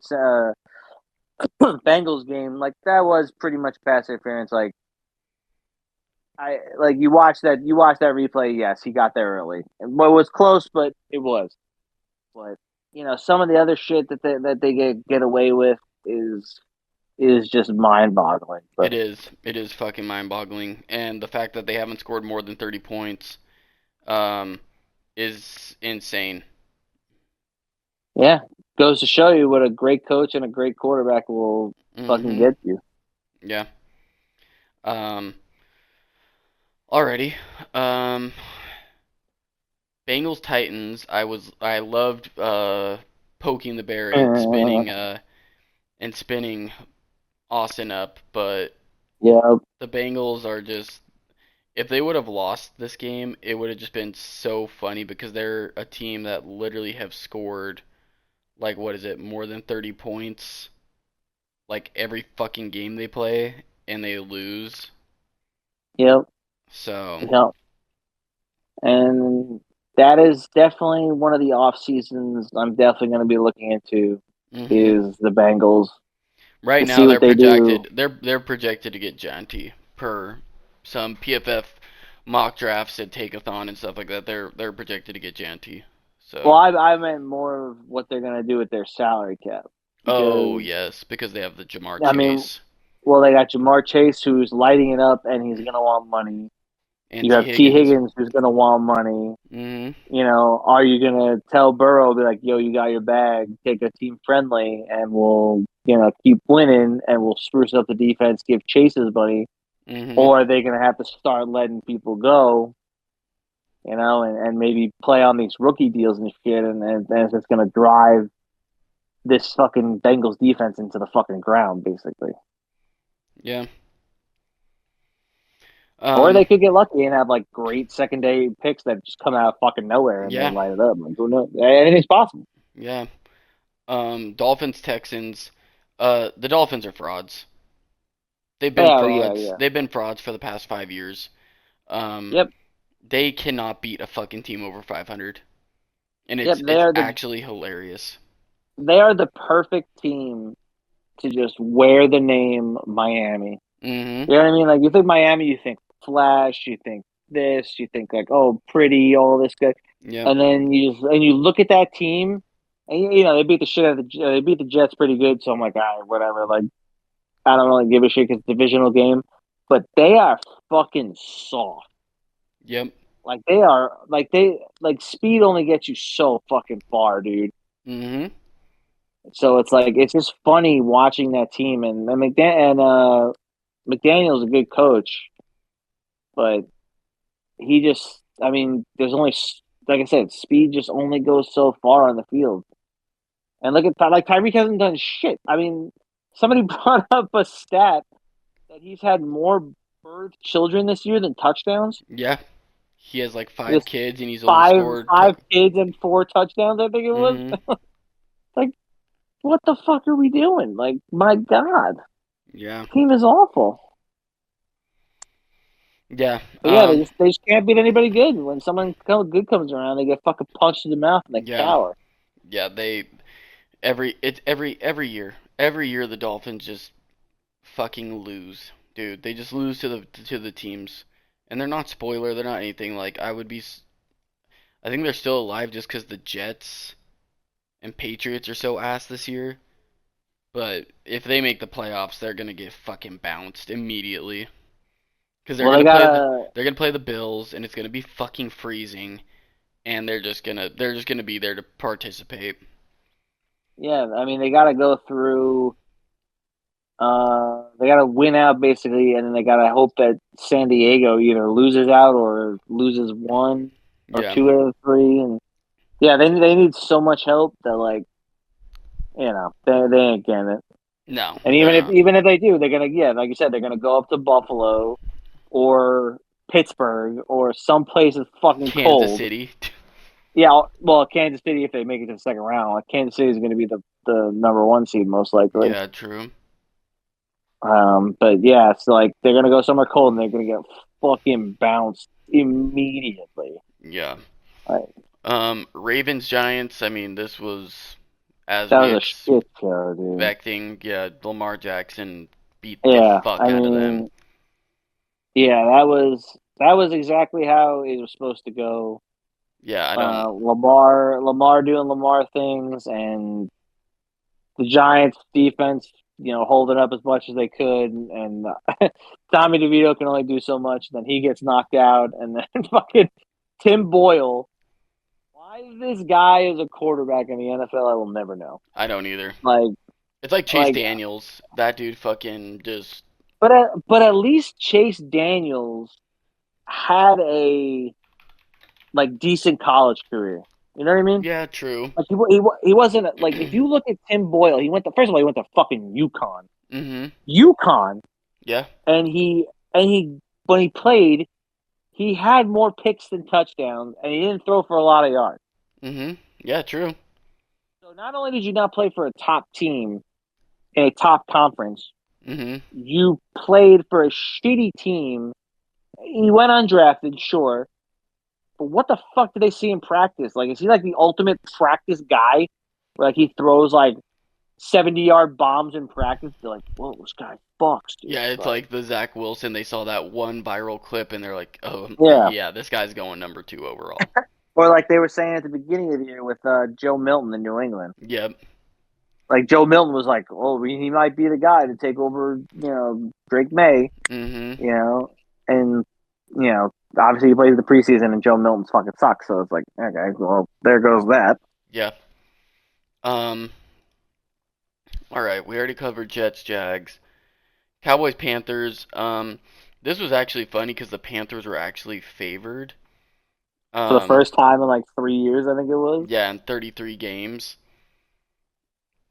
Bengals game, like that was pretty much pass interference. Like I like you watch that replay. Yes, he got there early. Well, it was close, but it was. But some of the other shit that they get away with is just mind boggling. But it is fucking mind-boggling, and the fact that they haven't scored more than 30 points, um, is insane. yeah, goes to show you what a great coach and a great quarterback will fucking Mhm. get you. Yeah. Um. Alrighty. Um. Bengals Titans. I loved poking the bear and spinning Austin up, but Yeah, the Bengals are just if they would have lost this game, it would have just been so funny because they're a team that literally have scored like what is it, more than 30 points like every fucking game they play and they lose. yep, So, yep. And that is definitely one of the off seasons I'm definitely going to be looking into mhm. is the Bengals Right to now see they're what they do. projected they're projected to get Janty per some PFF mock drafts and take-a-thon and stuff like that. They're projected to get Janty. Well, So, I meant more of what they're going to do with their salary cap oh because yes, because they have the Jamar I mean, Chase well, they got Jamar Chase who's lighting it up and he's going to want money. and You T have T Higgins. Higgins who's going to want money. Mhm. Are you gonna tell Burrow, be like, yo, you got your bag, take a team friendly, and we'll, keep winning, and we'll spruce up the defense, give Chase his money, Mhm. or are they gonna have to start letting people go, and maybe play on these rookie deals and shit, and it's gonna drive this fucking Bengals defense into the fucking ground, basically. Yeah. Or Um they could get lucky and have like great secondary picks that just come out of fucking nowhere and they yeah. light it up. Like, who knows? Anything's possible. Yeah. Dolphins Texans. The Dolphins are frauds. They've been Yeah, yeah, frauds. yeah. They've been frauds for the past 5 years. Um, Yep. They cannot beat a fucking team over 500, and Yep, it's actually hilarious. they are the perfect team to just wear the name Miami. Mm-hmm. You know what I mean? Like you think Miami, you think flash, you think this, you think like oh pretty, all this good, Yep. and then you look at that team, and you know they beat the shit out of they beat the Jets pretty good. So I'm like, all right, whatever. Like I don't really give a shit because it's a divisional game, but they are fucking soft. Yep. Like they are like speed only gets you so fucking far, dude. Mm-hmm. So it's like it's just funny watching that team and McDaniel's a good coach, but he just I mean there's only like I said speed just only goes so far on the field. And look at like Tyreek hasn't done shit. I mean somebody brought up a stat that he's had more birth children this year than touchdowns. Yeah. He has like He five has kids, and he's only five scored. five kids and four touchdowns. I think it was Mm-hmm. like what the fuck are we doing? Like my god, Yeah. team is awful. Yeah. But yeah, they just can't beat anybody good. When someone good comes around, they get fucking punched in the mouth and they Yeah. cower. Yeah. They every year the Dolphins just fucking lose, dude. They just lose to the teams, and they're not spoiler. They're not anything. Like I would be. I think they're still alive just because the Jets and Patriots are so ass this year. But if they make the playoffs, they're gonna get fucking bounced immediately. Because Well, they gotta. they're gonna play the Bills, and it's gonna be fucking freezing, and they're just gonna be there to participate. Yeah, I mean, they gotta go through. They gotta win out basically, and then they gotta hope that San Diego either loses out or loses one or Yeah. two out of three. And yeah, they need so much help that like they ain't getting it. No, And they're not. even if they do, they're gonna like you said, they're gonna go up to Buffalo or Pittsburgh or some place that's fucking Kansas cold. City. Yeah, well, Kansas City if they make it to the second round, like Kansas City is going to be the number one seed most likely. Yeah, true. But yeah, it's like they're going to go somewhere cold and they're going to get fucking bounced immediately. Yeah. Like, Ravens Giants. I mean, this was as that we was a shit show, dude. expecting. Yeah, Lamar Jackson beat the Yeah, fuck I out of them. mean, yeah, that was exactly how it was supposed to go. Yeah, I don't. Lamar doing Lamar things, and the Giants defense, holding up as much as they could, and Tommy DeVito can only do so much. Then he gets knocked out, and then fucking Tim Boyle. Why is this guy as a quarterback in the NFL? I will never know. I don't either. Like, It's like Chase like, Daniels. That dude fucking just. but at least Chase Daniels had a like decent college career. You know what I mean? Yeah, true. Like he wasn't like if you look at Tim Boyle, he went to first of all he went to fucking UConn. Mhm. UConn Yeah. and he when he played, he had more picks than touchdowns, and he didn't throw for a lot of yards. Mhm. Yeah, true. So not only did you not play for a top team in a top conference, Mhm. you played for a shitty team. He went undrafted, sure, but what the fuck did they see in practice? Like, is he like the ultimate practice guy? Where, like he throws like 70-yard bombs in practice. They're like, whoa, this guy fucks, dude. Yeah, it's like the Zach Wilson. They saw that one viral clip, and they're like, "Oh, Yeah. yeah, this guy's going number 2 overall." Or like they were saying at the beginning of the year with Joe Milton in New England. Yep. Like Joe Milton was like, oh, he might be the guy to take over, Drake May, Mhm. and obviously he plays the preseason and Joe Milton's fucking sucks. So it's like, okay, well, there goes that. Yeah. Um. All right, we already covered Jets, Jags, Cowboys, Panthers. This was actually funny because the Panthers were actually favored. For the Um. first time in like 3 years, I think it was. Yeah, in 33 games.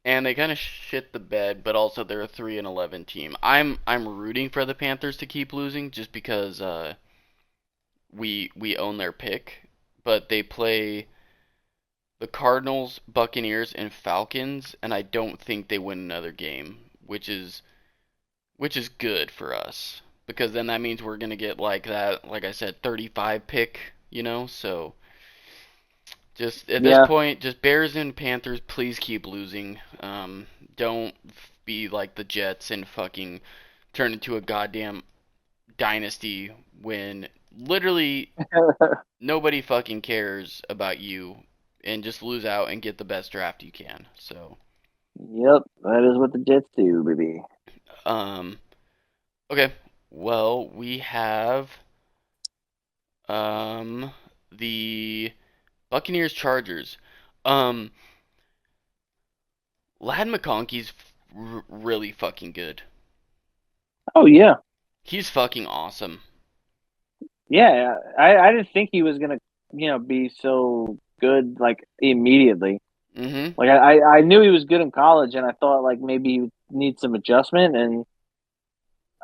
And they kind of shit the bed, but also they're a 3-11 team. I'm rooting for the Panthers to keep losing just because we own their pick, but they play the Cardinals, Buccaneers, and Falcons, and I don't think they win another game, which is good for us because then that means we're gonna get like that, like I said, 35 pick. So just at this Yeah. point, just Bears and Panthers, please keep losing. Don't be like the Jets and fucking turn into a goddamn dynasty when literally nobody fucking cares about you, and just lose out and get the best draft you can. So, Yep, that is what the Jets do, baby. um, okay. Well, we have um the Buccaneers Chargers. Um, Lad McConkey's really fucking good. Oh yeah, He's fucking awesome. yeah. I didn't think he was gonna, be so good like immediately. Mhm. Like I knew he was good in college, and I thought like maybe he would need some adjustment. And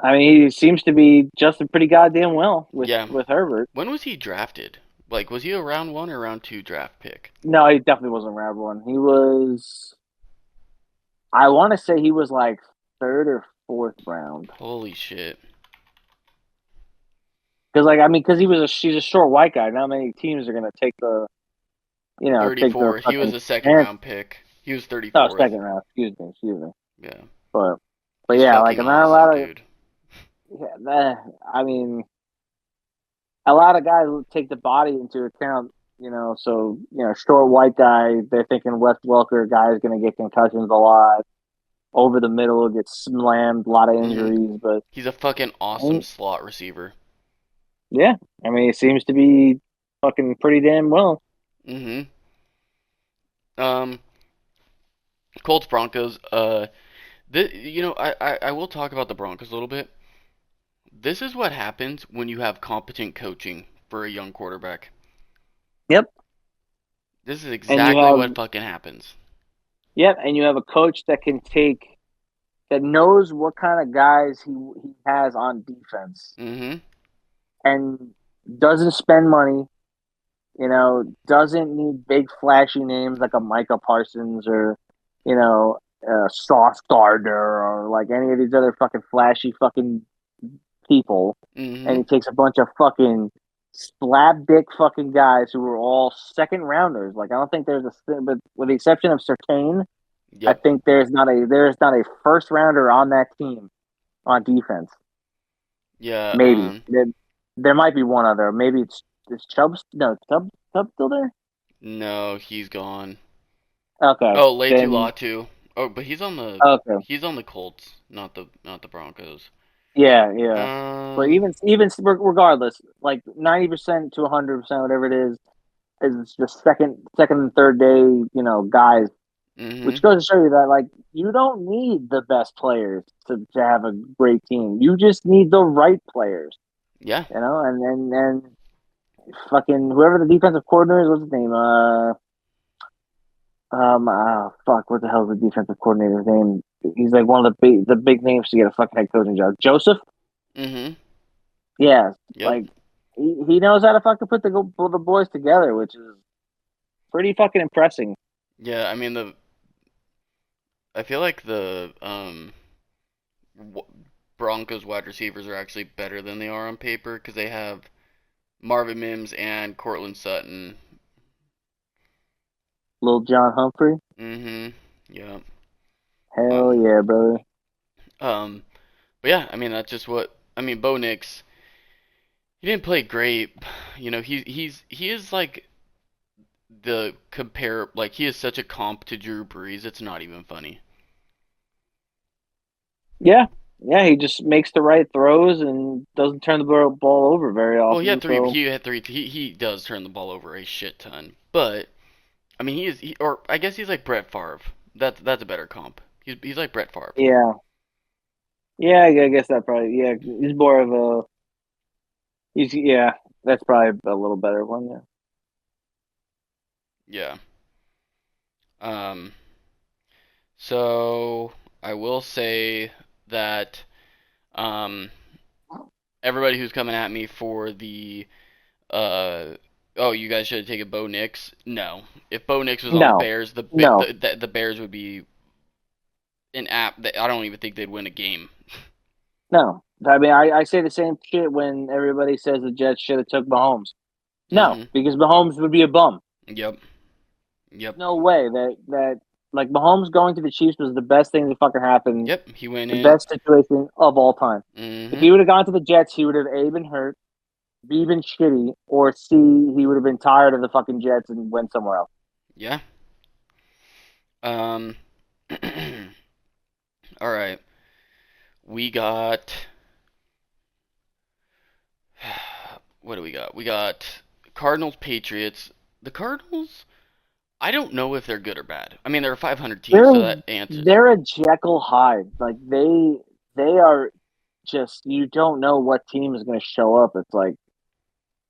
I mean, he seems to be adjusted pretty goddamn well with Yeah. Herbert. When was he drafted? Like, was he a round one or round two draft pick? No, he definitely wasn't round one. He was. I want to say he was like third or fourth round. Holy shit. Because like I mean, because he's a short white guy. Not many teams are gonna take take the 34. He was fucking a second chance. round pick. He was No, 34th. second round. Excuse me. Yeah. But He's yeah, like fucking not a awesome, lot of. dude. Yeah, I mean, a lot of guys will take the body into account. So short white guy. They're thinking Wes Welker guy is gonna get concussions a lot. Over the middle gets slammed, a lot of Mhm. injuries. But He's a fucking awesome slot receiver. yeah, I mean, it seems to be fucking pretty damn well. Mhm. Um, Colts Broncos. I will talk about the Broncos a little bit. This is what happens when you have competent coaching for a young quarterback. Yep. This is And you exactly what have fucking happens. Yep, and you have a coach that knows what kind of guys he has on defense Mhm. and doesn't spend money, doesn't need big flashy names like a Micah Parsons or, Sauce Gardner or like any of these other fucking flashy fucking people. And Mhm. he takes a bunch of fucking slab dick fucking guys who were all second rounders. Like I don't think there's but with the exception of Sertain, I Yep. think there is not a first rounder on that team on defense. Yeah. Maybe there might be one other. Maybe it's Chubb's. No, Chubb still there? No, he's gone. Okay, Oh, Letu then Latu. Oh, but okay, he's on the Colts, not the Broncos. yeah, yeah. But Um. even regardless, like 90% to 100%, whatever it is just second and third day, guys. Which Mhm. goes to show you that like you don't need the best players to have a great team. You just need the right players. Yeah. And fucking whoever the defensive coordinator is, what's his name? Fuck, what the hell is the defensive coordinator's name? He's like one of the big names to get a fucking head coaching job. Joseph? Mhm. Yeah, Yep. like he knows how to fucking put the boys together, which is pretty fucking impressive. Yeah. I mean I feel like Broncos wide receivers are actually better than they are on paper because they have Marvin Mims and Cortland Sutton. Little John Humphrey, Mhm. Yeah. hell Um. yeah, brother. Um. But yeah, I mean that's just what I mean. Bo Nix, he didn't play great. He is like he is such a comp to Drew Brees. It's not even funny. Yeah, yeah, he just makes the right throws and doesn't turn the ball over very Well, often. So he had three. He does turn the ball over a shit ton, but I mean or I guess he's like Brett Favre. That's a better comp. He's like Brett Favre. yeah, yeah, I guess that probably he's more of a yeah, that's probably a little better one. Yeah. Yeah. Um. So I will say that um everybody who's coming at me for the uh oh, you guys should have taken Bo Nix. No, if Bo Nix was on the No, Bears, no, the Bears would be an app that I don't even think they'd win a game. no. I mean, I say the same shit when everybody says the Jets should have took Mahomes. No, Mhm. because Mahomes would be a bum. Yep. Yep. No way that like Mahomes going to the Chiefs was the best thing that fucking happened, Yep. He went the in. best situation of all time. If he Mhm. would have gone to the Jets, he would have A, been hurt, B, been shitty, or C, he would have been tired of the fucking Jets and went somewhere else. Yeah. Um. All right. We got. What do we got? We got Cardinals, Patriots. The Cardinals. I don't know if they're good or bad. I mean, they're a 500 team, so They're that answers. they're a Jekyll Hyde. Like they are just, you don't know what team is going to show up. It's like,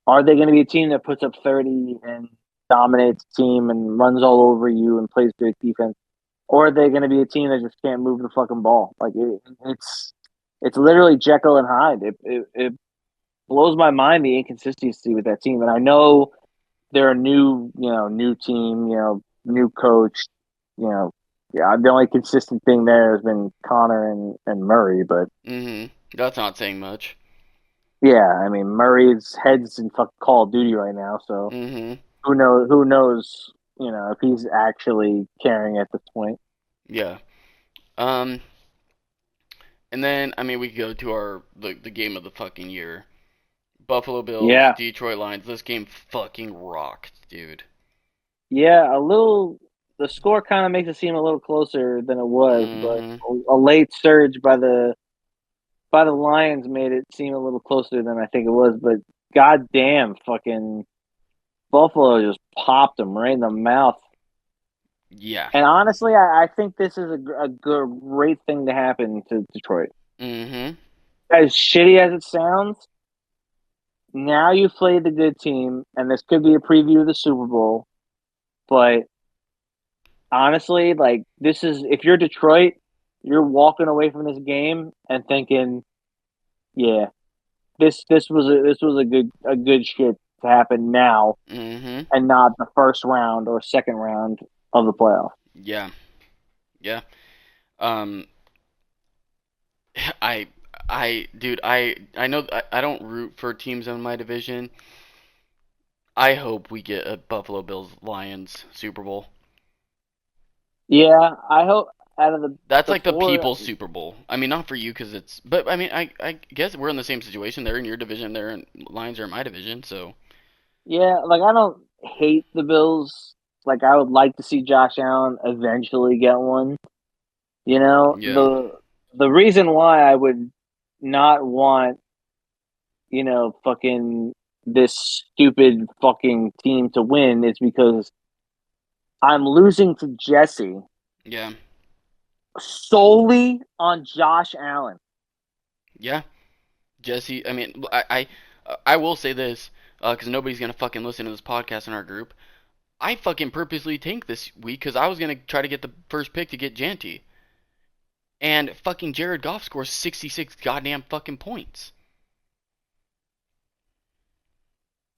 are they going to be a team that puts up 30 and dominates the team and runs all over you and plays great defense? Or are they going to be a team that just can't move the fucking ball? Like it's literally Jekyll and Hyde. It blows my mind the inconsistency with that team. And I know they're a new team, new coach, you know. Yeah, the only consistent thing there has been Connor and Murray, but Mhm. That's not saying much. yeah, I mean Murray's head's in fucking Call of Duty right now, so Mhm. who knows, if he's actually caring at this point. Yeah. Um. And then I mean we could go to our the game of the fucking year. Buffalo Bills, Yeah. Detroit Lions. This game fucking rocked, dude. Yeah, the score kind of makes it seem a little closer than it was, but Mhm. a late surge by the Lions made it seem a little closer than I think it was, but goddamn fucking Buffalo just popped them right in the mouth. Yeah. And honestly, I think this is a great thing to happen to Detroit. Mhm. As shitty as it sounds, now you've played the good team, and this could be a preview of the Super Bowl. But honestly, like this is, if you're Detroit, you're walking away from this game and thinking, yeah, this was a good shit to happen now Mhm. and not the first round or second round of the playoff. Yeah. Yeah. Um. I. Dude. I know. I don't root for teams in my division. I hope we get a Buffalo Bills Lions Super Bowl. Yeah, I hope out of That's the like the four, people's Super Bowl. I mean, not for you because it's. But I mean, I guess we're in the same situation. They're in your division. They're in Lions are in my division. So yeah, like I don't hate the Bills. Like I would like to see Josh Allen eventually get one. You know, yeah. the reason why I would not want, fucking this stupid fucking team to win is because I'm losing to Jesse Yeah. solely on Josh Allen. Yeah. Jesse. I mean, I will say this because nobody's gonna fucking listen to this podcast in our group. I fucking purposely tanked this week because I was gonna try to get the first pick to get Janty. And fucking Jared Goff scores 66 goddamn fucking points.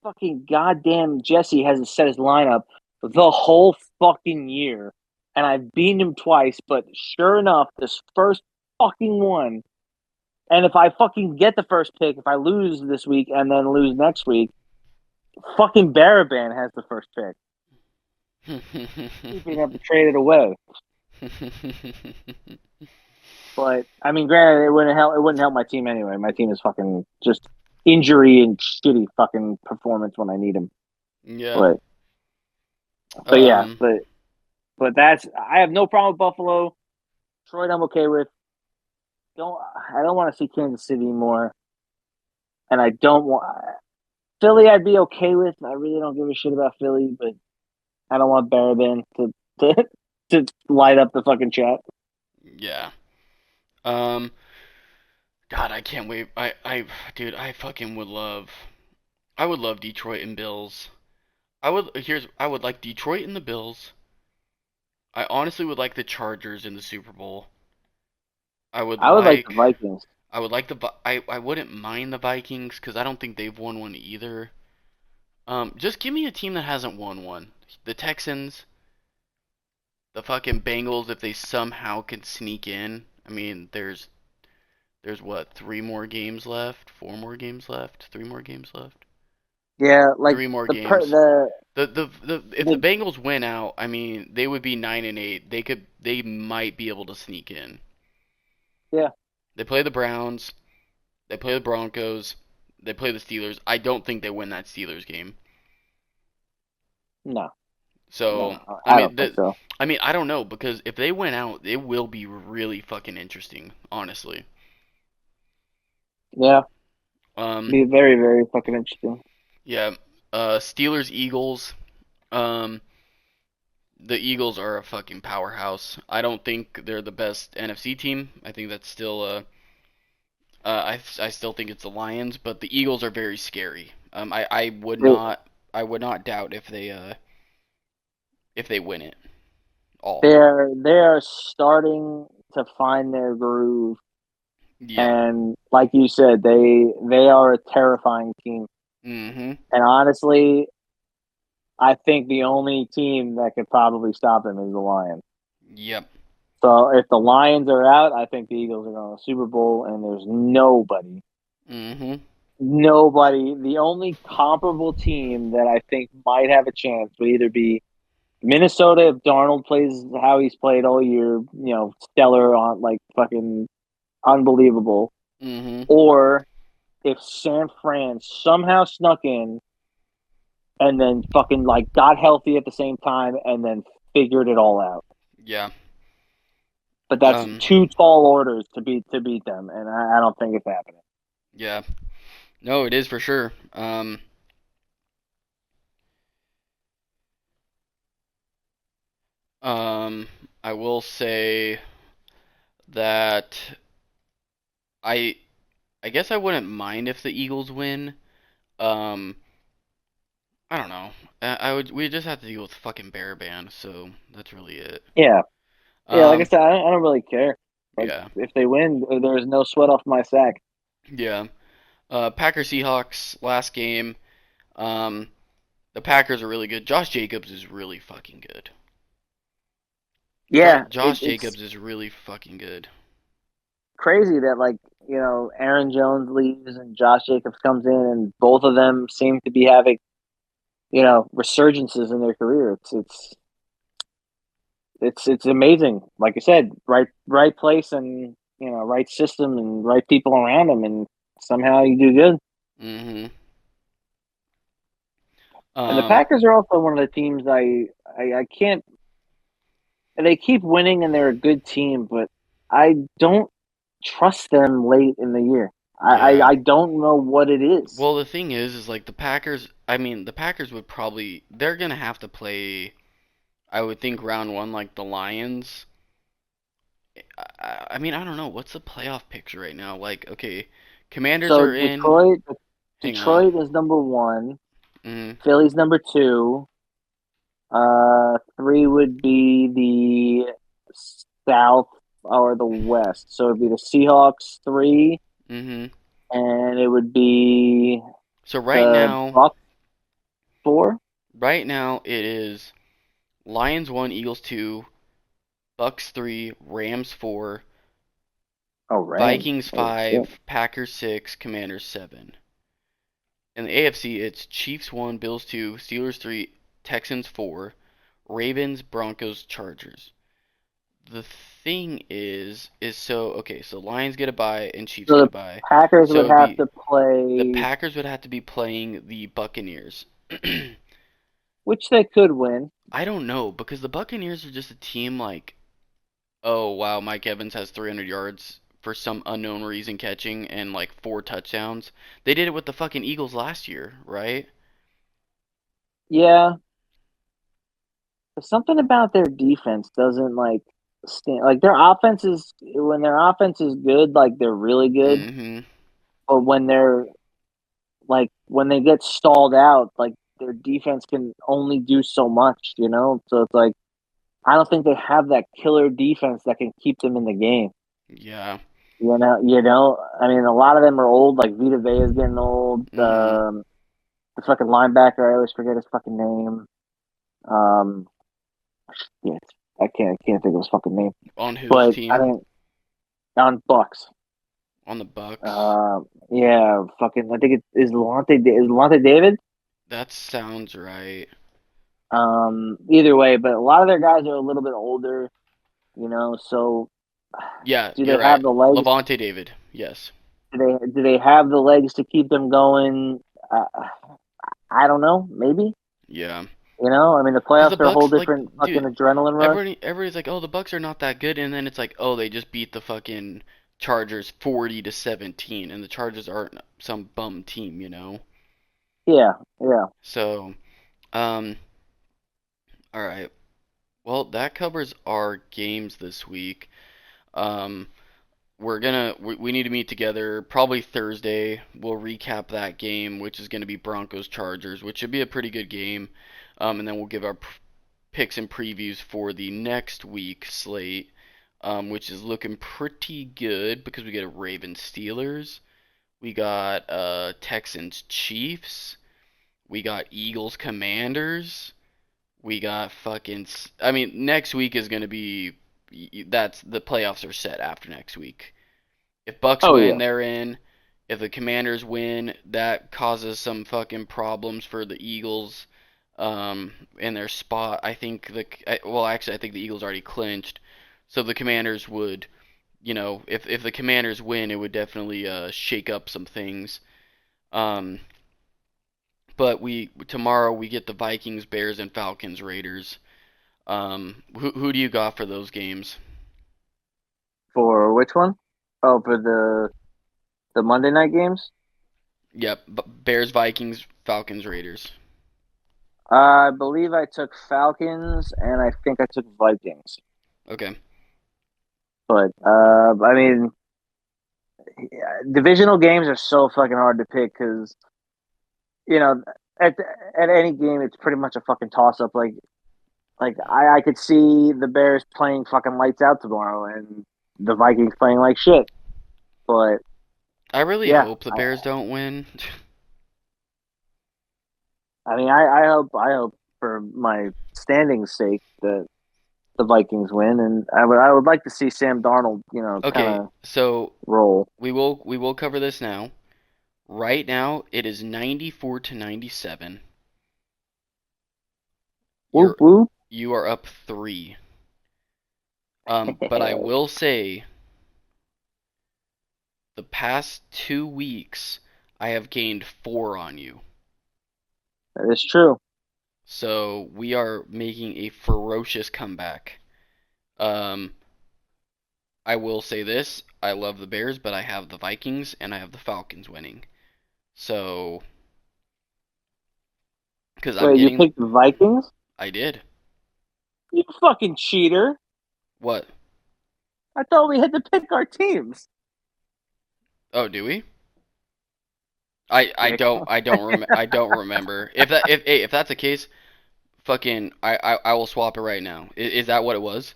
Fucking goddamn Jesse hasn't set his lineup the whole fucking year. And I've beaten him twice, but sure enough, this first fucking one. And if I fucking get the first pick, if I lose this week and then lose next week, fucking Baraban has the first pick. He's gonna have to trade it away. But I mean, granted, it wouldn't help my team anyway. My team is fucking just injury and shitty fucking performance when I need him. yeah. But yeah, Um. but I have no problem with Buffalo. Detroit, I'm okay with. Don't I don't want to see Kansas City anymore, and I don't want Philly. I'd be okay with. I really don't give a shit about Philly, but I don't want Barabin to to light up the fucking chat. Yeah. Um. God, I can't wait. Dude, I fucking would love. I would love Detroit and Bills. I would like Detroit and the Bills. I honestly would like the Chargers in the Super Bowl. I would I would like the like. Vikings. I would like I wouldn't mind the Vikings because I don't think they've won one either. Just give me a team that hasn't won one. The Texans, the fucking Bengals, if they somehow can sneak in. I mean, there's There's what, 3 more games left? 4 more games left? 3 more games left? Yeah, like 3 more games. If the the Bengals win out, I mean, they would be 9-8. They might be able to sneak in. yeah, They play the Browns, they play the Broncos, they play the Steelers. I don't think they win that Steelers game. no, So, no, I I don't mean, think so. I don't know because if they win out, it will be really fucking interesting, honestly. Yeah, Um, be very, very fucking interesting. yeah, Steelers Eagles. Um, the Eagles are a fucking powerhouse. I don't think they're the best NFC team. I think that's still I still think it's the Lions, but the Eagles are very scary. They, I would not doubt if they win it all. they're starting to find their groove, Yeah. and like you said, they are a terrifying team. Mhm. And honestly, I think the only team that could probably stop them is the Lions. Yep. So if the Lions are out, I think the Eagles are going to the Super Bowl, and there's nobody, Mhm. nobody. The only comparable team that I think might have a chance would either be Minnesota if Darnold plays how he's played all year, stellar on like fucking unbelievable, Mhm. or if San Fran somehow snuck in and then fucking like got healthy at the same time and then figured it all out. Yeah. But that's Um. two tall orders to beat them, and I don't think it's happening. Yeah. No, it is for sure. Um. I will say that I I guess I wouldn't mind if the Eagles win. Um. I don't know. I would. We just have to deal with fucking Bear Band, so that's really it. Yeah, yeah. Like I Um. said, I don't really care. Like Yeah. if they win, there's no sweat off my sack. Yeah. Packers Seahawks last game. Um. The Packers are really good. Josh Jacobs is really fucking good. Yeah, Josh it's Jacobs is really fucking good. crazy that like Aaron Jones leaves and Josh Jacobs comes in, and both of them seem to be having resurgences in their career. It's amazing. Like I said, right place and right system and right people around them, and somehow you do good. Mhm. And the Um. Packers are also one of the teams I can't. They keep winning and they're a good team, but I don't trust them late in the year. Yeah. I don't know what it is. Well, the thing is like the Packers. I mean, the Packers would probably. They're gonna have to play. I would think round one like the Lions. I mean, I don't know. What's the playoff picture right now? Like, okay, Commanders So are in. Hang on. Detroit is number one. Mm, Philly's number two. Three would be the South or the West. So it'd be the Seahawks three, mhm. and it would be So the Bucks four. right now it is Lions 1, Eagles 2, Bucks 3, Rams 4, Oh, Rams. Vikings Oh shit. 5, Packers 6, Commanders 7. In the AFC, it's Chiefs 1, Bills 2, Steelers 3, Texans 4, Ravens, Broncos, Chargers. The thing is so okay, so Lions get a bye and Chiefs So get a the bye. Packers So would it'd have be to the play, Packers would have to be playing the Buccaneers. which they could win. I don't know because the Buccaneers are just a team like, oh wow, Mike Evans has 300 yards for some unknown reason catching and like 4 touchdowns. They did it with the fucking Eagles last year, right? Yeah, but something about their defense doesn't like stand. Like their offense is when their offense is good, like they're really good. Mhm. But when they get stalled out, like their defense can only do so much. So it's like I don't think they have that killer defense that can keep them in the game. Yeah. I mean, a lot of them are old. Like Vita Vea is getting old. Mhm. The fucking linebacker, I always forget his fucking name. Um, yeah, I can't think of his fucking name. On whose But I team? mean, on Bucks, on the Bucks. Uh, yeah, fucking. I think it is Levante David. That sounds right. Either way, but a lot of their guys are a little bit older, So Yeah, do they you're right. have the legs? Levante David. Yes. Do they have the legs to keep them going? Uh, I don't know. Maybe. Yeah. I mean, the Because the playoffs are a whole Bucks, like, different fucking dude, adrenaline rush. everybody's like, oh, the Bucks are not that good, and then it's like, oh, they just beat the fucking Chargers 40-17, and the Chargers aren't some bum team, you know. Yeah, yeah. So, um, all right. Well, that covers our games this week. Um, we need to meet together probably Thursday. We'll recap that game, which is gonna be Broncos Chargers, which should be a pretty good game. And then we'll give our picks and previews for the next week slate, which is looking pretty good because we get a Ravens Steelers, we got Texans Chiefs, we got Eagles Commanders, we got fucking. I mean, next week is gonna be. That's the playoffs are set after next week. If Bucks Oh win, yeah. they're in. If the Commanders win, that causes some fucking problems for the Eagles in their spot. I think actually, I think the Eagles already clinched. So the Commanders would, if the Commanders win, it would definitely shake up some things. Um, but tomorrow we get the Vikings, Bears, and Falcons, Raiders. Who do you got for those games? For which one? Oh, for the Monday night games. Yep, Bears, Vikings, Falcons, Raiders. I believe I took Falcons, and I think I took Vikings. Okay. But I mean, divisional games are so fucking hard to pick because you know at at any game it's pretty much a fucking toss up. Like I could see the Bears playing fucking lights out tomorrow, and the Vikings playing like shit. But I really yeah, hope the Bears don't win. I mean, I hope for my standing's sake that the Vikings win, and I would like to see Sam Darnold, kind Okay, of so roll. we will cover this now. Right now, it is 94 to 97. Whoop You're whoop. you are up 3. But I will say the past 2 weeks I have gained 4 on you. That is true. So we are making a ferocious comeback. Um, I will say this: I love the Bears, but I have the Vikings and I have the Falcons winning. So, because I'm Wait, you getting, picked the Vikings? I did. You fucking cheater! What? I thought we had to pick our teams. Oh, do we? I Dick. don't remember. If that's the case, fucking I will swap it right now. Is that what it was?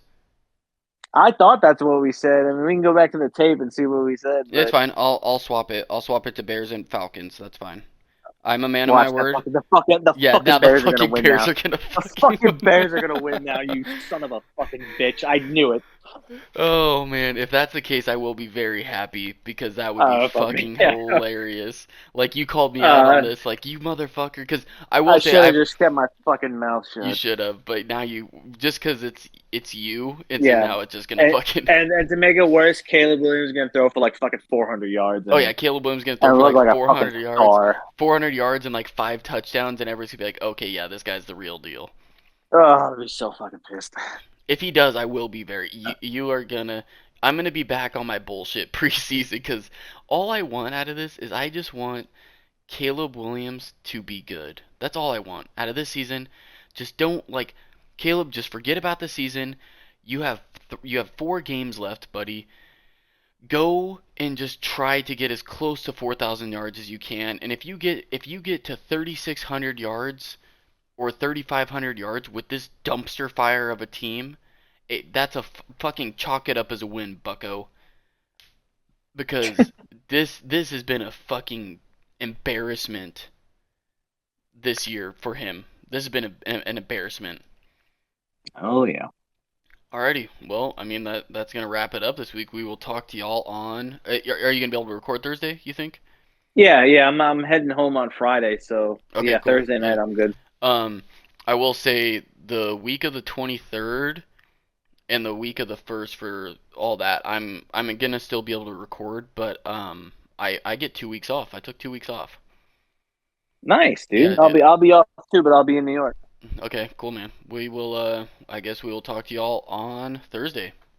I thought that's what we said. I mean, we can go back to the tape and see what we said, It's but fine. I'll swap it. I'll swap it to Bears and Falcons. That's fine. I'm a man of my watch that word. fucking the Yeah, now fucking the Bears are gonna fucking win Bears now. are gonna The fucking fucking Bears are win. gonna win now. You son of a fucking bitch! I knew it. Oh man, if that's the case, I will be very happy because that would be Okay. fucking Yeah. hilarious. Like you called me out on Uh, this, like you motherfucker. Because I will I say should have I've just kept my fucking mouth you shut. should have, but now you just because it's you, it's Yeah. now it's just gonna And, fucking. and to make it worse, Caleb Williams is gonna throw for like fucking 400 yards Oh yeah, and Caleb Williams gonna throw and for look like like a fucking 400 yards, star. 400 yards and like 5 touchdowns, and everyone's gonna be like, okay, yeah, this guy's the real deal. Oh, I'd be so fucking pissed. If he does, I will be very. You are gonna. I'm gonna be back on my bullshit preseason because all I want out of this is I just want Caleb Williams to be good. That's all I want out of this season. Just don't like Caleb. Just forget about the season. You have 4 games left, buddy. Go and just try to get as close to 4,000 yards as you can. And if you get to 3,600 yards or 3,500 yards with this dumpster fire of a team, that's a fucking chalk it up as a win, Bucko. Because this has been a fucking embarrassment this year for him. This has been an embarrassment. Oh yeah. Alrighty. Well, I mean that's gonna wrap it up this week. We will talk to y'all on. Are you gonna be able to record Thursday? You think? Yeah. I'm heading home on Friday, so Okay, yeah, cool. Thursday Yeah. night I'm good. Um, I will say the week of the 23rd and the week of the first for all that. I'm gonna still be able to record, but I get 2 weeks off. I took 2 weeks off. Nice, Yeah, dude. I'll dude. be off too, but I'll be in New York. Okay, cool, man. We will. I guess we will talk to y'all on Thursday.